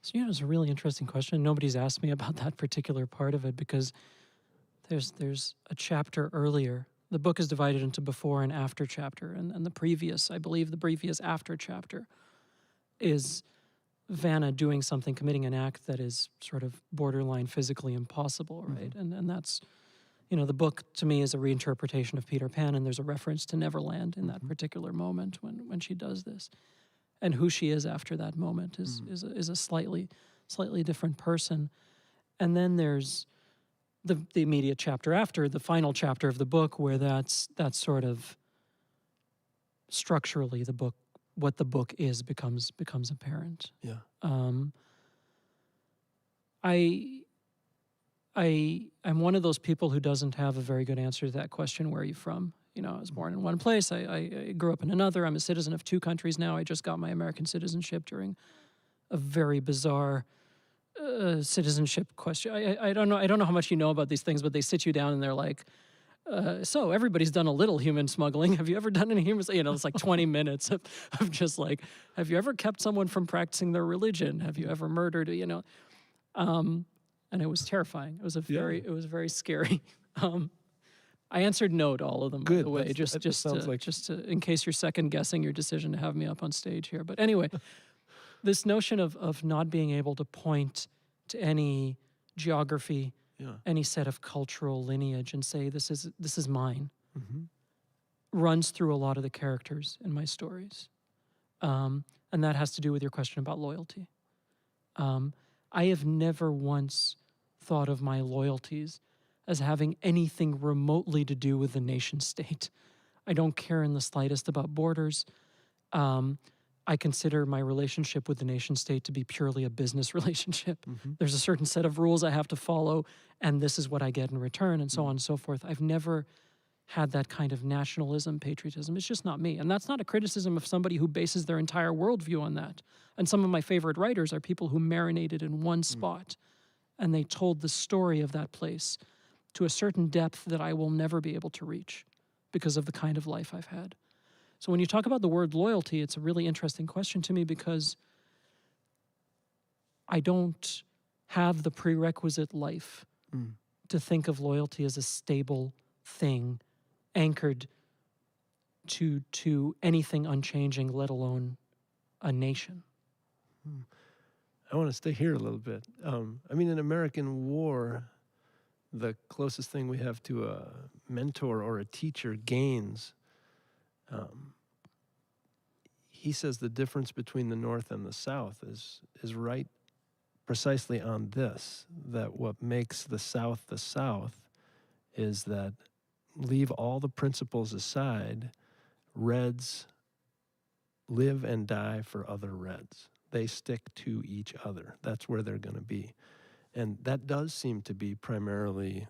So, it's a really interesting question. Nobody's asked me about that particular part of it because there's a chapter earlier. The book is divided into before and after chapter, and the previous after chapter is Vanna doing something, committing an act that is sort of borderline physically impossible, right? And that's, the book to me is a reinterpretation of Peter Pan, and there's a reference to Neverland in that particular moment when she does this. And who she is after that moment is a slightly different person. And then there's the immediate chapter after, the final chapter of the book, where that's sort of structurally what the book is becomes apparent. Yeah. I'm one of those people who doesn't have a very good answer to that question, where are you from? I was born in one place, I grew up in another, I'm a citizen of 2 countries now, I just got my American citizenship during a very bizarre citizenship question. I don't know how much you know about these things, but they sit you down and they're like, so everybody's done a little human smuggling. Have you ever done any human? It's like 20 minutes of just like, have you ever kept someone from practicing their religion? Have you ever murdered? And it was terrifying. It was it was very scary. I answered no to all of them, by the way, just in case you're second guessing your decision to have me up on stage here. But anyway, This notion of not being able to point to any geography, Yeah. any set of cultural lineage and say, this is mine, Mm-hmm. runs through a lot of the characters in my stories. And that has to do with your question about loyalty. I have never once thought of my loyalties as having anything remotely to do with the nation state. I don't care in the slightest about borders. I consider my relationship with the nation state to be purely a business relationship. Mm-hmm. There's a certain set of rules I have to follow, and this is what I get in return, and so on and so forth. I've never had that kind of nationalism, patriotism. It's just not me. And that's not a criticism of somebody who bases their entire worldview on that. And some of my favorite writers are people who marinated in one spot, and they told the story of that place to a certain depth that I will never be able to reach because of the kind of life I've had. So when you talk about the word loyalty, it's a really interesting question to me because I don't have the prerequisite life to think of loyalty as a stable thing anchored to anything unchanging, let alone a nation. I want to stay here a little bit. I mean, in American War, the closest thing we have to a mentor or a teacher, Gaines, he says the difference between the North and the South is right precisely on this, that what makes the South is that leave all the principles aside, Reds live and die for other Reds. They stick to each other. That's where they're going to be. And that does seem to be primarily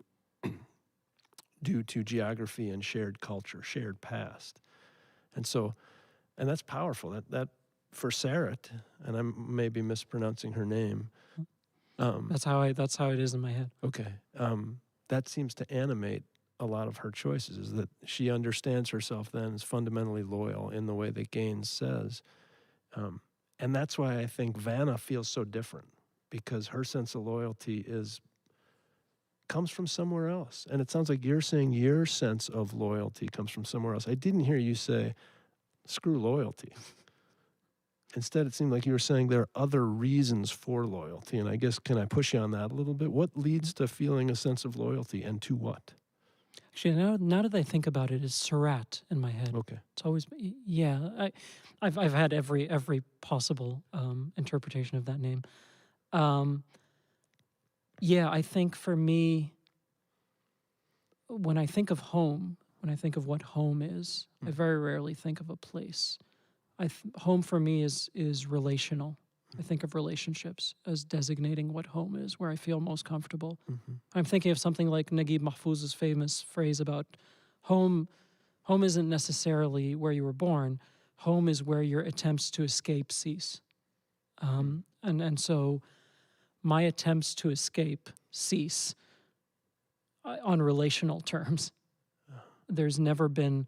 due to geography and shared culture, shared past. And so, and that's powerful. That for Sarat, and I may be mispronouncing her name. That's how it is in my head. Okay. That seems to animate a lot of her choices, is that she understands herself then as fundamentally loyal in the way that Gaines says. And that's why I think Vanna feels so different, because her sense of loyalty comes from somewhere else. And it sounds like you're saying your sense of loyalty comes from somewhere else. I didn't hear you say, screw loyalty. Instead, it seemed like you were saying there are other reasons for loyalty. And I guess, can I push you on that a little bit? What leads to feeling a sense of loyalty, and to what? Actually, now that I think about it, it's Sarat in my head. Okay. It's always, yeah. I've had every possible interpretation of that name. Yeah, I think for me, when I think of home, when I think of what home is, I very rarely think of a place. Home for me is relational. I think of relationships as designating what home is, where I feel most comfortable. I'm thinking of something like Naguib Mahfouz's famous phrase about home. Home isn't necessarily where you were born. Home is where your attempts to escape cease. And so my attempts to escape cease on relational terms. There's never been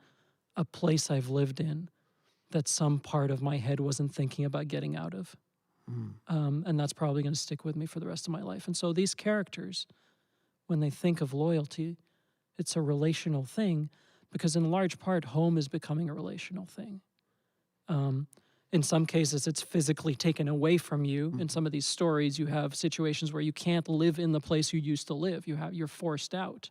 a place I've lived in that some part of my head wasn't thinking about getting out of. And that's probably going to stick with me for the rest of my life. And so these characters, when they think of loyalty, it's a relational thing, because in large part, home is becoming a relational thing. In some cases, it's physically taken away from you. In some of these stories, you have situations where you can't live in the place you used to live. You're forced out.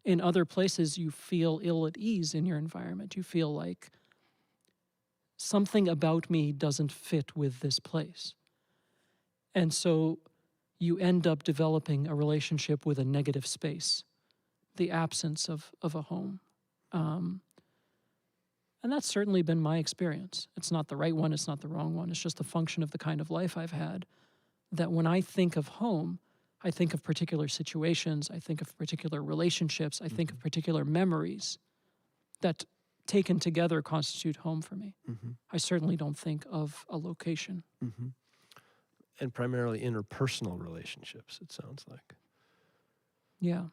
In other places, you feel ill at ease in your environment. You feel like something about me doesn't fit with this place. And so you end up developing a relationship with a negative space, the absence of a home. And that's certainly been my experience. It's not the right one, it's not the wrong one. It's just a function of the kind of life I've had, that when I think of home, I think of particular situations, I think of particular relationships, I think of particular memories that taken together constitute home for me. I certainly don't think of a location. And primarily interpersonal relationships, it sounds like. Yeah.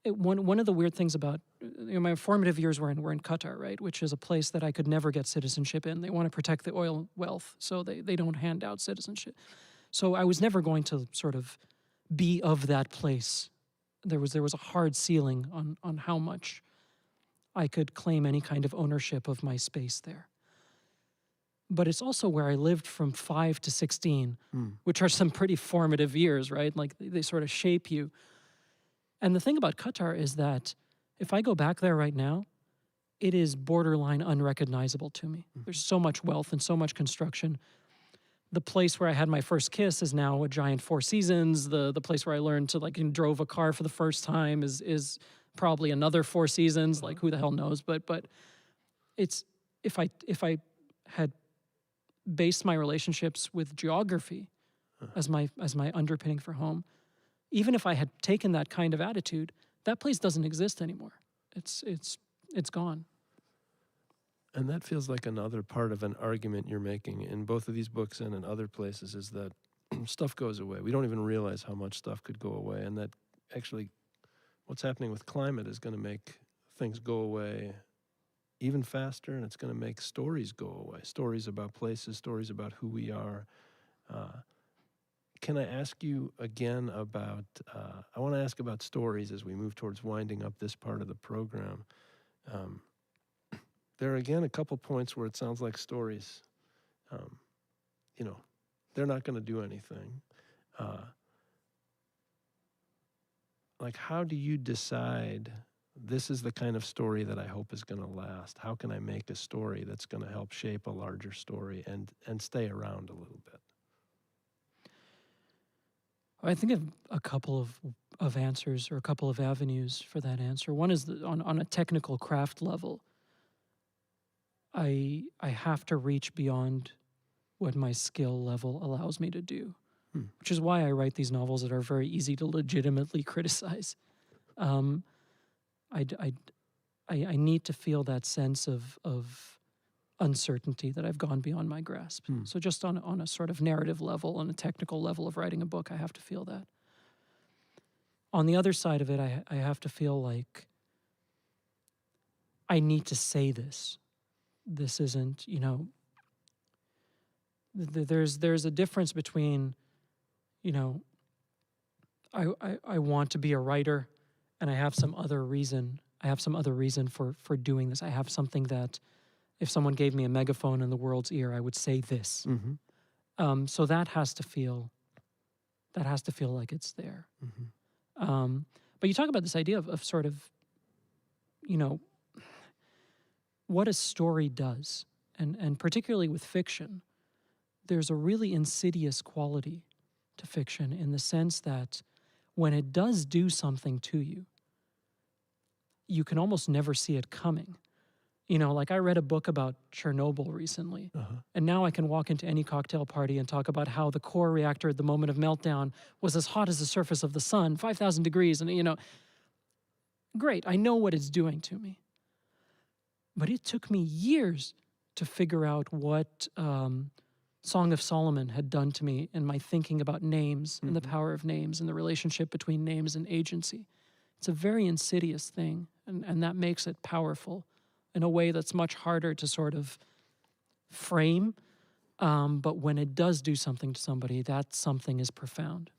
One of the weird things about my formative years were in Qatar, right, which is a place that I could never get citizenship in. They want to protect the oil wealth, so they don't hand out citizenship. So I was never going to sort of be of that place. There was a hard ceiling on how much I could claim any kind of ownership of my space there. but it's also where I lived from 5 to 16, which are some pretty formative years, right? Like they sort of shape you. And the thing about Qatar is that if I go back there right now, it is borderline unrecognizable to me. There's so much wealth and so much construction. The place where I had my first kiss is now a giant Four Seasons. The place where I learned to like and drove a car for the first time is probably another Four Seasons. Like who the hell knows? But it's if I had based my relationships with geography as my underpinning for home, even if I had taken that kind of attitude, that place doesn't exist anymore. It's gone. And that feels like another part of an argument you're making in both of these books and in other places, is that stuff goes away. We don't even realize how much stuff could go away, and that actually what's happening with climate is going to make things go away even faster, and it's going to make stories go away. Stories about places, stories about who we are. Can I ask you again about, I want to ask about stories as we move towards winding up this part of the program. There are, again, a couple points where it sounds like stories, they're not going to do anything. Like, how do you decide this is the kind of story that I hope is going to last? How can I make a story that's going to help shape a larger story and stay around a little bit? I think of a couple of answers or a couple of avenues for that answer. One is on a technical craft level. I have to reach beyond what my skill level allows me to do, which is why I write these novels that are very easy to legitimately criticize. I need to feel that sense of uncertainty that I've gone beyond my grasp. So just on a sort of narrative level, on a technical level of writing a book, I have to feel that. On the other side of it, I have to feel like I need to say this. This isn't, there's a difference between, I want to be a writer and I have some other reason. I have some other reason for doing this. I have something that if someone gave me a megaphone in the world's ear, I would say this. So that has to feel like it's there. But you talk about this idea of sort of, what a story does, and particularly with fiction, there's a really insidious quality to fiction in the sense that when it does do something to you, you can almost never see it coming. Like I read a book about Chernobyl recently, and now I can walk into any cocktail party and talk about how the core reactor at the moment of meltdown was as hot as the surface of the sun, 5,000 degrees, and great, I know what it's doing to me. But it took me years to figure out what Song of Solomon had done to me in my thinking about names and the power of names and the relationship between names and agency. It's a very insidious thing, and that makes it powerful in a way that's much harder to sort of frame. But when it does do something to somebody, that something is profound.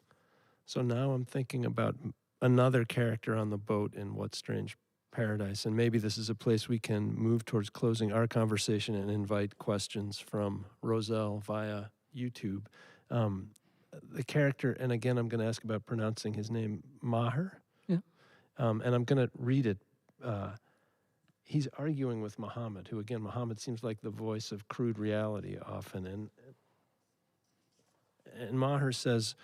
So now I'm thinking about another character on the boat in What Strange Paradise, and maybe this is a place we can move towards closing our conversation and invite questions from Roselle via YouTube. The character, and again, I'm going to ask about pronouncing his name, Maher. Yeah. And I'm going to read it. He's arguing with Muhammad, who, again, Muhammad seems like the voice of crude reality often. And Maher says,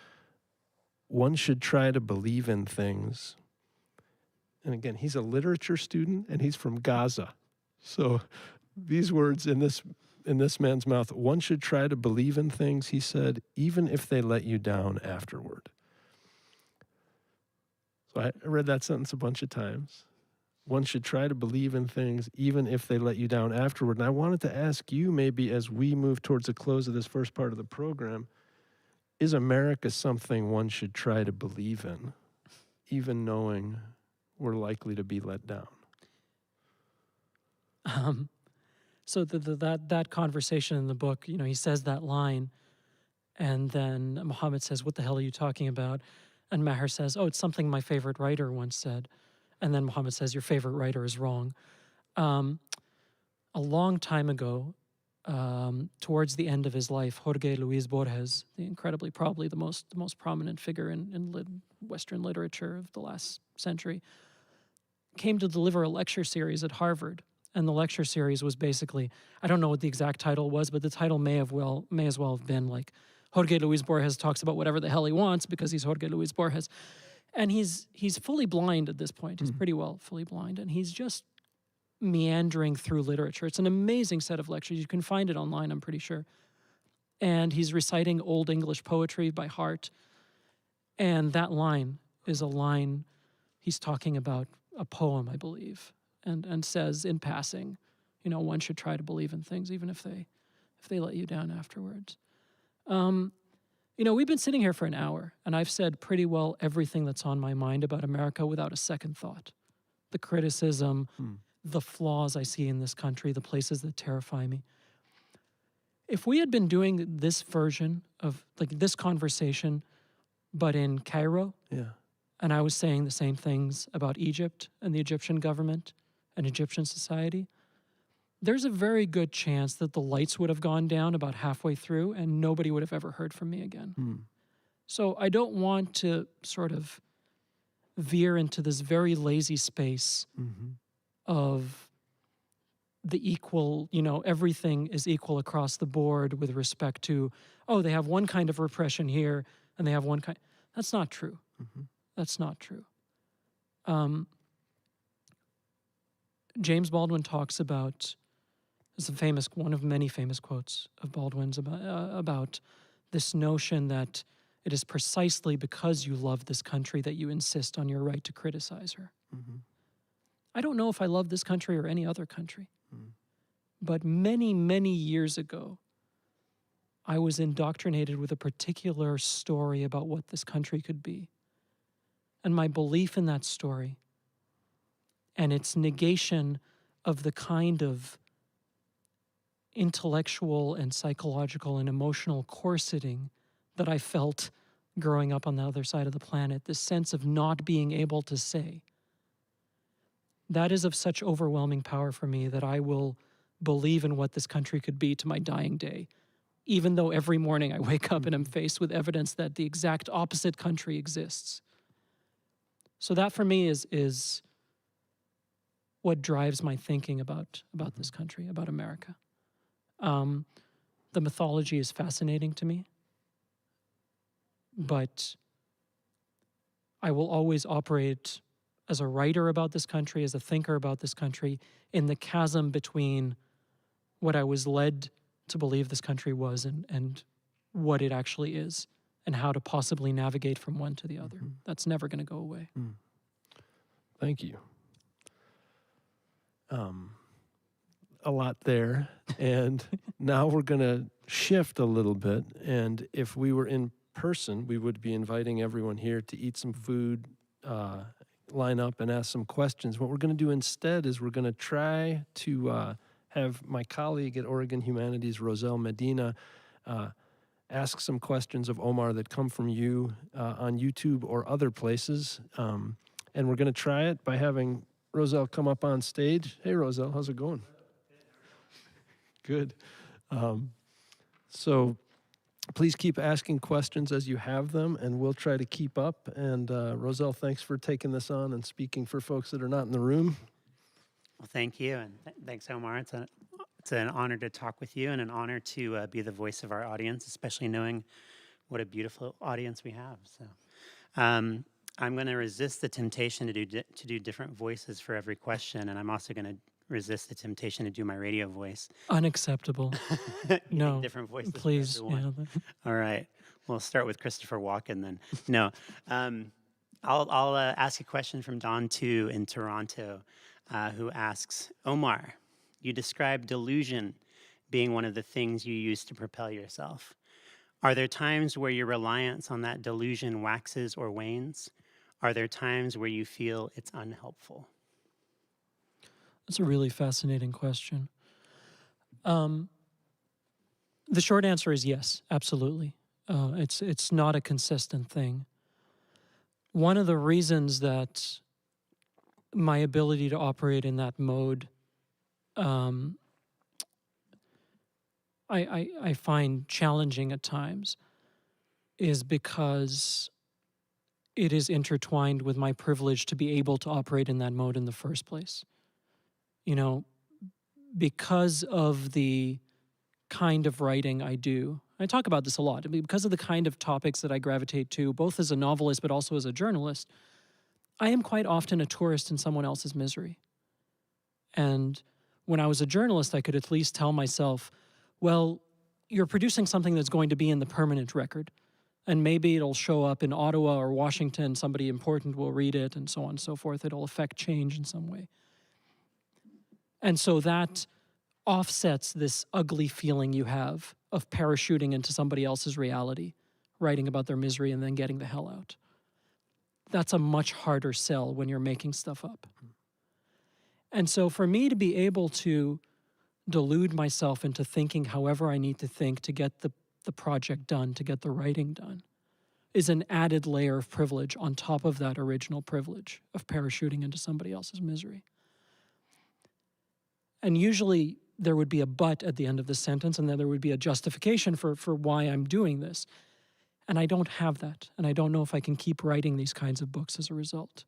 one should try to believe in things. And again, he's a literature student, and he's from Gaza. So these words in this man's mouth, one should try to believe in things, he said, even if they let you down afterward. So I read that sentence a bunch of times. One should try to believe in things, even if they let you down afterward. And I wanted to ask you, maybe as we move towards the close of this first part of the program, is America something one should try to believe in, even knowing we're likely to be let down? So that conversation in the book, he says that line, and then Muhammad says, "What the hell are you talking about?" And Maher says, "Oh, it's something my favorite writer once said." And then Muhammad says, "Your favorite writer is wrong." A long time ago, towards the end of his life, Jorge Luis Borges, probably the most prominent figure in Western literature of the last century, came to deliver a lecture series at Harvard. And the lecture series was basically, I don't know what the exact title was, but the title may as well have been like, Jorge Luis Borges talks about whatever the hell he wants because he's Jorge Luis Borges. And he's fully blind at this point. He's pretty well fully blind. And he's just meandering through literature. It's an amazing set of lectures. You can find it online, I'm pretty sure. And he's reciting Old English poetry by heart. And that line is a line, he's talking about a poem, I believe, and says in passing, one should try to believe in things even if they let you down afterwards. We've been sitting here for an hour, and I've said pretty well everything that's on my mind about America without a second thought. The criticism, the flaws I see in this country, the places that terrify me. If we had been doing this version of this conversation, but in Cairo, and I was saying the same things about Egypt and the Egyptian government and Egyptian society, there's a very good chance that the lights would have gone down about halfway through and nobody would have ever heard from me again. So I don't want to sort of veer into this very lazy space of the equal, everything is equal across the board with respect to, they have one kind of repression here and they have one kind. That's not true. That's not true. James Baldwin talks about, it's one of many famous quotes of Baldwin's about this notion that it is precisely because you love this country that you insist on your right to criticize her. I don't know if I love this country or any other country, but many, many years ago, I was indoctrinated with a particular story about what this country could be. And my belief in that story and its negation of the kind of intellectual and psychological and emotional corseting that I felt growing up on the other side of the planet, this sense of not being able to say, that is of such overwhelming power for me that I will believe in what this country could be to my dying day, even though every morning I wake up and am faced with evidence that the exact opposite country exists. So that for me is what drives my thinking about this country, about America. The mythology is fascinating to me, but I will always operate as a writer about this country, as a thinker about this country, in the chasm between what I was led to believe this country was and what it actually is, and how to possibly navigate from one to the other. That's never going to go away. Thank you. A lot there. And now we're going to shift a little bit. And if we were in person, we would be inviting everyone here to eat some food, line up and ask some questions. What we're going to do instead is we're going to try to have my colleague at Oregon Humanities, Roselle Medina, ask some questions of Omar that come from you on YouTube or other places. And we're going to try it by having Roselle come up on stage. Hey, Roselle, how's it going? Good. So please keep asking questions as you have them, and we'll try to keep up. And Roselle, thanks for taking this on and speaking for folks that are not in the room. Well, thank you, and thanks, Omar. It's an honor to talk with you and an honor to be the voice of our audience, especially knowing what a beautiful audience we have. So I'm going to resist the temptation to do different voices for every question, and I'm also going to resist the temptation to do my radio voice. Unacceptable. No, different voices. Please. Yeah. All right. We'll start with Christopher Walken then. No. I'll ask a question from Don 2 in Toronto, who asks, Omar, you described delusion being one of the things you use to propel yourself. Are there times where your reliance on that delusion waxes or wanes? Are there times where you feel it's unhelpful? That's a really fascinating question. The short answer is yes, absolutely. It's not a consistent thing. One of the reasons that my ability to operate in that mode I find challenging at times is because it is intertwined with my privilege to be able to operate in that mode in the first place. You know, because of the kind of writing I do, I talk about this a lot, because of the kind of topics that I gravitate to, both as a novelist but also as a journalist, I am quite often a tourist in someone else's misery. And when I was a journalist, I could at least tell myself, well, you're producing something that's going to be in the permanent record. And maybe it'll show up in Ottawa or Washington, somebody important will read it, and so on and so forth. It'll affect change in some way. And so that offsets this ugly feeling you have of parachuting into somebody else's reality, writing about their misery and then getting the hell out. That's a much harder sell when you're making stuff up. And so for me to be able to delude myself into thinking however I need to think to get the project done, to get the writing done, is an added layer of privilege on top of that original privilege of parachuting into somebody else's misery. And usually there would be a but at the end of the sentence, and then there would be a justification for why I'm doing this. And I don't have that. And I don't know if I can keep writing these kinds of books as a result.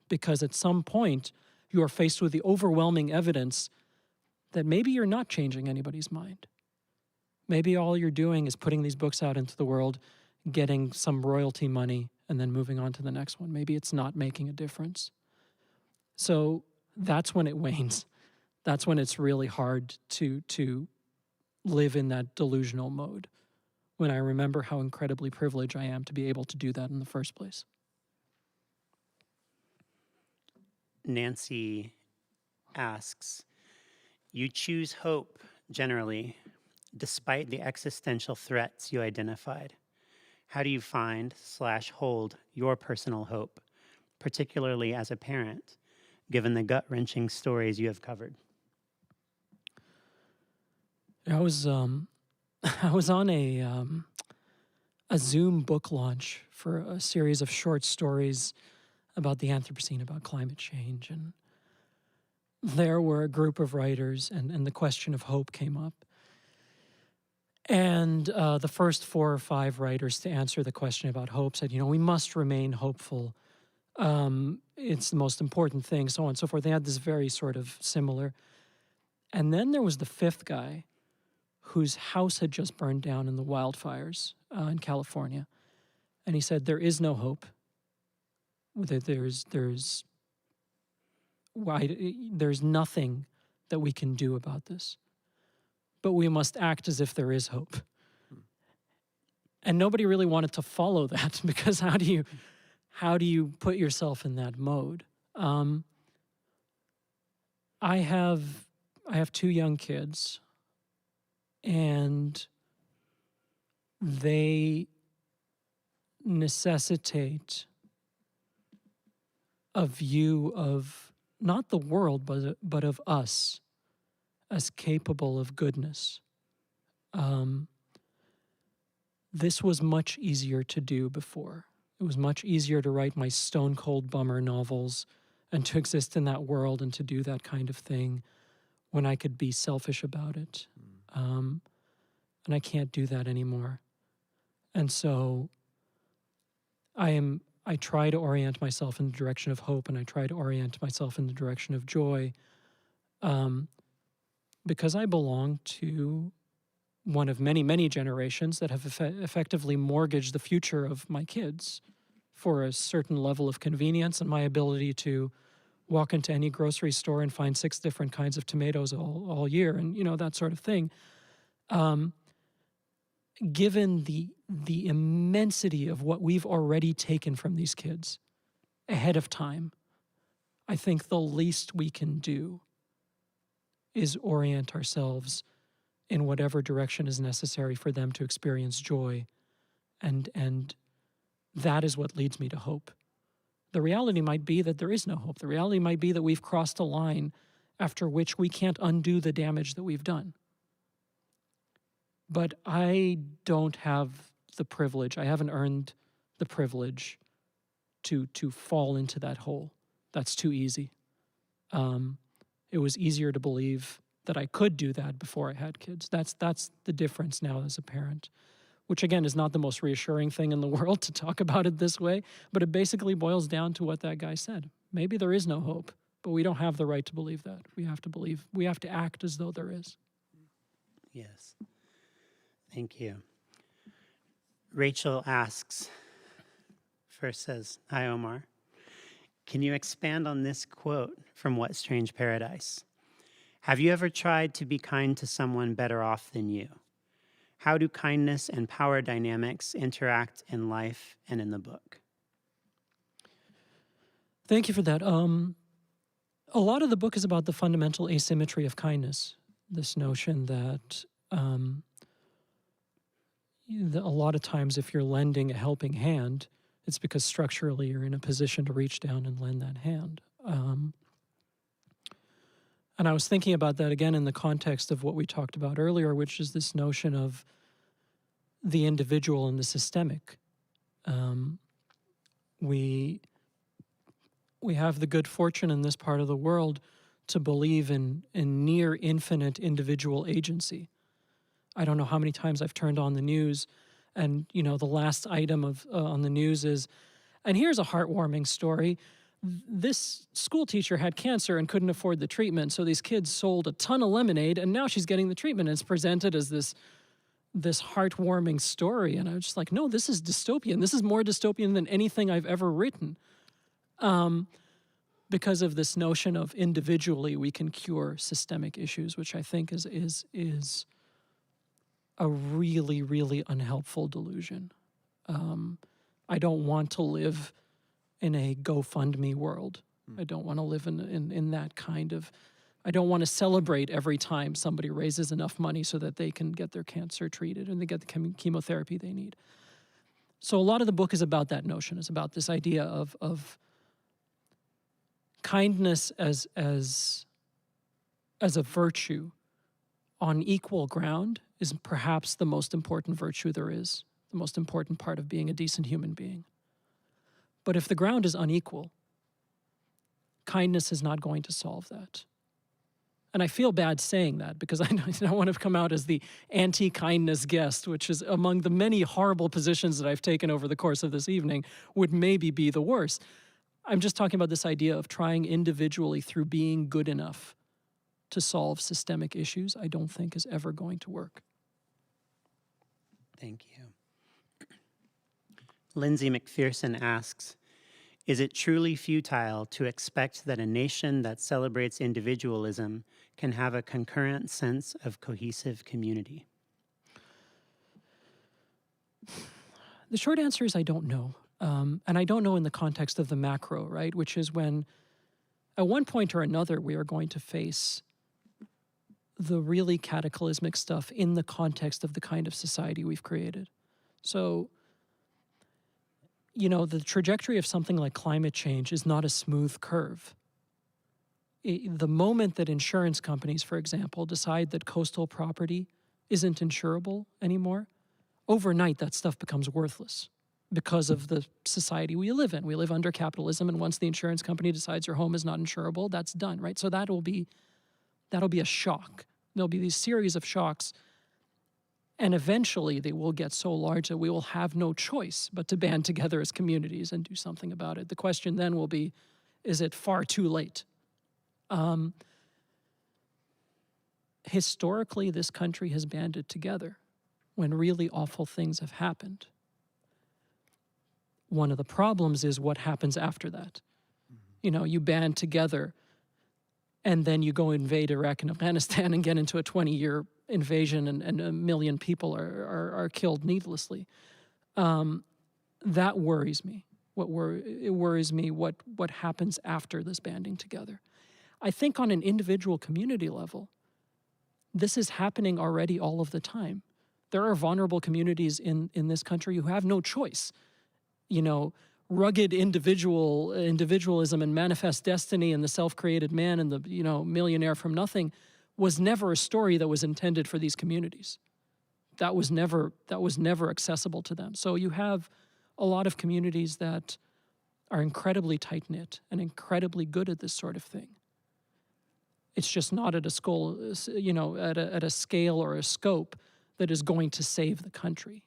Because at some point, you are faced with the overwhelming evidence that maybe you're not changing anybody's mind. Maybe all you're doing is putting these books out into the world, getting some royalty money, and then moving on to the next one. Maybe it's not making a difference. So that's when it wanes. That's when it's really hard to live in that delusional mode, when I remember how incredibly privileged I am to be able to do that in the first place. Nancy asks, you choose hope generally, despite the existential threats you identified. How do you find/hold your personal hope, particularly as a parent, given the gut-wrenching stories you have covered? I was I was on a Zoom book launch for a series of short stories about the Anthropocene, about climate change, and there were a group of writers, and the question of hope came up. And the first 4 or 5 writers to answer the question about hope said, we must remain hopeful. It's the most important thing, so on and so forth. They had this very sort of similar. And then there was the 5th guy whose house had just burned down in the wildfires in California. And he said, there is no hope. There's nothing that we can do about this. But we must act as if there is hope. And nobody really wanted to follow that, because how do you put yourself in that mode? I have 2 young kids, and they necessitate a view of not the world, but of us as capable of goodness. This was much easier to do before. It was much easier to write my stone cold bummer novels and to exist in that world and to do that kind of thing when I could be selfish about it. And I can't do that anymore. And so I try to orient myself in the direction of hope, and I try to orient myself in the direction of joy, because I belong to one of many, many generations that have effectively mortgaged the future of my kids for a certain level of convenience and my ability to walk into any grocery store and find 6 different kinds of tomatoes all year, and that sort of thing. Given the immensity of what we've already taken from these kids ahead of time, I think the least we can do is orient ourselves in whatever direction is necessary for them to experience joy, and that is what leads me to hope. The reality might be that there is no hope. The reality might be that we've crossed a line after which we can't undo the damage that we've done. But I don't have the privilege, I haven't earned the privilege to fall into that hole. That's too easy. It was easier to believe that I could do that before I had kids. That's the difference now as a parent, which again is not the most reassuring thing in the world to talk about it this way, but it basically boils down to what that guy said. Maybe there is no hope, but we don't have the right to believe that. We have to act as though there is. Yes. Thank you. Rachel asks, first says, "Hi, Omar. Can you expand on this quote from What Strange Paradise? Have you ever tried to be kind to someone better off than you? How do kindness and power dynamics interact in life and in the book?" Thank you for that. A lot of the book is about the fundamental asymmetry of kindness. This notion that a lot of times if you're lending a helping hand, it's because structurally you're in a position to reach down and lend that hand. And I was thinking about that again in the context of what we talked about earlier, which is this notion of the individual and the systemic. We have the good fortune in this part of the world to believe in near infinite individual agency. I don't know how many times I've turned on the news and, the last item on the news is, and here's a heartwarming story. This school teacher had cancer and couldn't afford the treatment, so these kids sold a ton of lemonade, and now she's getting the treatment, and it's presented as this heartwarming story. And I was just like, no, this is dystopian. This is more dystopian than anything I've ever written. Because of this notion of individually we can cure systemic issues, which I think is a really, really unhelpful delusion. I don't want to live in a GoFundMe world. I don't want to live in that kind of, I don't want to celebrate every time somebody raises enough money so that they can get their cancer treated and they get the chemotherapy they need. So a lot of the book is about that notion. It's about this idea of kindness as a virtue on equal ground is perhaps the most important virtue there is, the most important part of being a decent human being. But if the ground is unequal, kindness is not going to solve that. And I feel bad saying that because I don't want to come out as the anti-kindness guest, which is among the many horrible positions that I've taken over the course of this evening, would maybe be the worst. I'm just talking about this idea of trying individually through being good enough to solve systemic issues, I don't think is ever going to work. Thank you. Lindsay McPherson asks, "Is it truly futile to expect that a nation that celebrates individualism can have a concurrent sense of cohesive community?" The short answer is I don't know. And I don't know in the context of the macro, right? Which is when, at one point or another, we are going to face the really cataclysmic stuff in the context of the kind of society we've created. So, the trajectory of something like climate change is not a smooth curve. The moment that insurance companies, for example, decide that coastal property isn't insurable anymore, overnight that stuff becomes worthless because of the society we live in. We live under capitalism, and once the insurance company decides your home is not insurable, that's done, right? So that'll be a shock. There'll be these series of shocks, and eventually they will get so large that we will have no choice but to band together as communities and do something about it. The question then will be, is it far too late? Historically, this country has banded together when really awful things have happened. One of the problems is what happens after that. You band together and then you go invade Iraq and Afghanistan and get into a 20-year invasion and 1 million people are killed needlessly. That worries me. It worries me what happens after this banding together. I think on an individual community level, this is happening already all of the time. There are vulnerable communities in this country who have no choice. Rugged individualism and manifest destiny and the self-created man and the, millionaire from nothing was never a story that was intended for these communities. That was never accessible to them. So you have a lot of communities that are incredibly tight-knit and incredibly good at this sort of thing. It's just not at a scale, at a scale or a scope that is going to save the country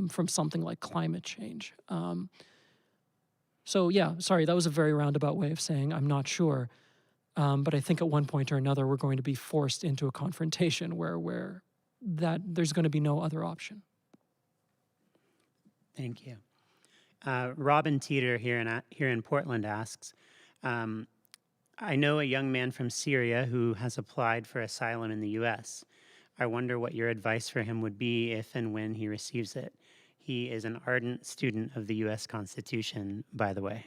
from something like climate change. So yeah, sorry, that was a very roundabout way of saying I'm not sure. But I think at one point or another, we're going to be forced into a confrontation where that there's going to be no other option. Thank you. Robin Teeter here in Portland asks, I know a young man from Syria who has applied for asylum in the U.S. I wonder what your advice for him would be if and when he receives it. He is an ardent student of the U.S. Constitution, by the way.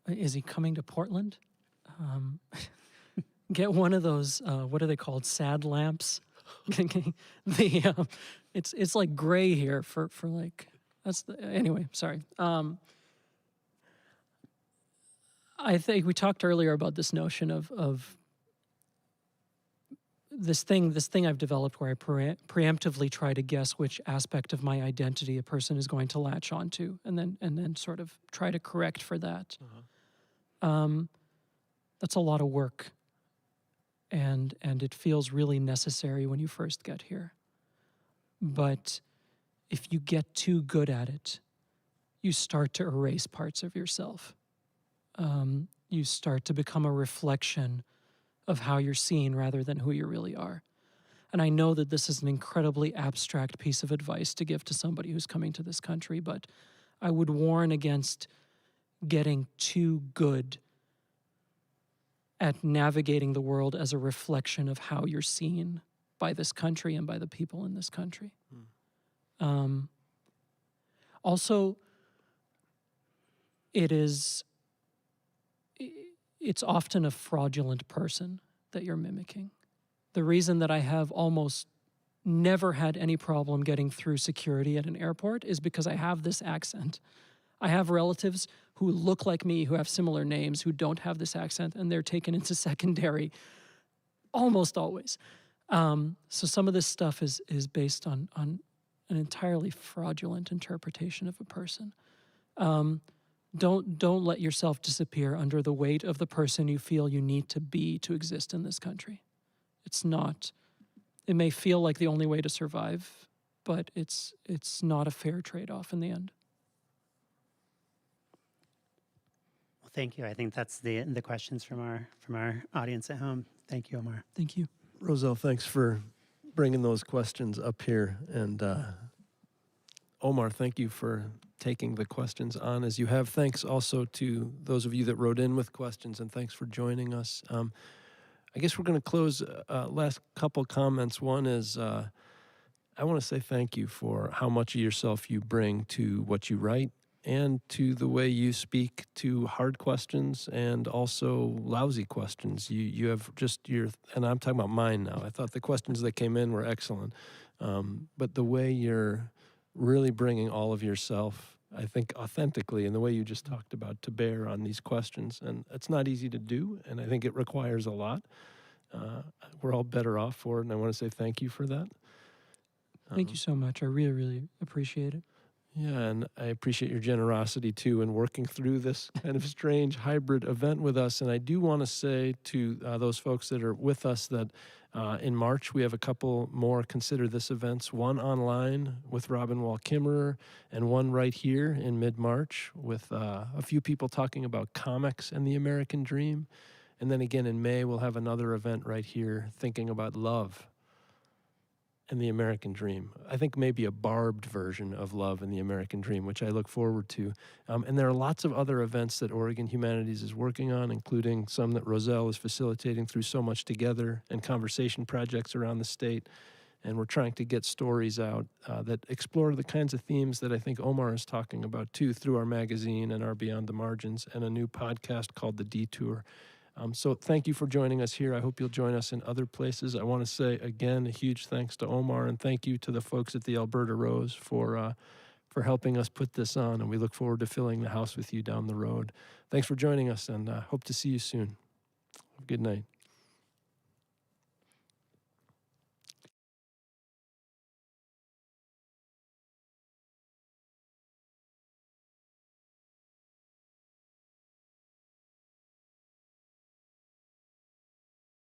Is he coming to Portland? Get one of those, what are they called? SAD lamps. It's like gray here for like, anyway, sorry. I think we talked earlier about this notion of this thing I've developed where I preemptively try to guess which aspect of my identity a person is going to latch onto, and then sort of try to correct for that. That's a lot of work, and it feels really necessary when you first get here. But if you get too good at it, you start to erase parts of yourself. You start to become a reflection of how you're seen rather than who you really are. And I know that this is an incredibly abstract piece of advice to give to somebody who's coming to this country, but I would warn against getting too good at navigating the world as a reflection of how you're seen by this country and by the people in this country. Also, it's often a fraudulent person that you're mimicking. The reason that I have almost never had any problem getting through security at an airport is because I have this accent. I have relatives who look like me, who have similar names, who don't have this accent, and they're taken into secondary almost always. So some of this stuff is based on an entirely fraudulent interpretation of a person. Don't let yourself disappear under the weight of the person you feel you need to be to exist in this country. It's not. It may feel like the only way to survive, but it's not a fair trade-off in the end. Well, thank you. I think that's the questions from our audience at home. Thank you, Omar. Thank you. Roselle, thanks for bringing those questions up here. And Omar, thank you for taking the questions on as you have. Thanks also to those of you that wrote in with questions, and thanks for joining us. I guess we're going to close. Last couple comments. One is I want to say thank you for how much of yourself you bring to what you write and to the way you speak to hard questions and also lousy questions. You have just and I'm talking about mine now. I thought the questions that came in were excellent, but the way you're really bringing all of yourself, I think, authentically, in the way you just talked about, to bear on these questions. And it's not easy to do, and I think it requires a lot. We're all better off for it, and I want to say thank you for that. Thank you so much. I really, really appreciate it. Yeah, and I appreciate your generosity, too, in working through this kind of strange hybrid event with us. And I do want to say to those folks that are with us that in March, we have a couple more Consider This events, one online with Robin Wall Kimmerer and one right here in mid-March with a few people talking about comics and the American dream. And then again in May, we'll have another event right here thinking about love and the American dream. I think maybe a barbed version of love and the American dream, which I look forward to. And there are lots of other events that Oregon Humanities is working on, including some that Roselle is facilitating through So Much Together and conversation projects around the state. And we're trying to get stories out that explore the kinds of themes that I think Omar is talking about too, through our magazine and our Beyond the Margins and a new podcast called The Detour. So thank you for joining us here. I hope you'll join us in other places. I want to say, again, a huge thanks to Omar, and thank you to the folks at the Alberta Rose for helping us put this on, and we look forward to filling the house with you down the road. Thanks for joining us, and hope to see you soon. Good night.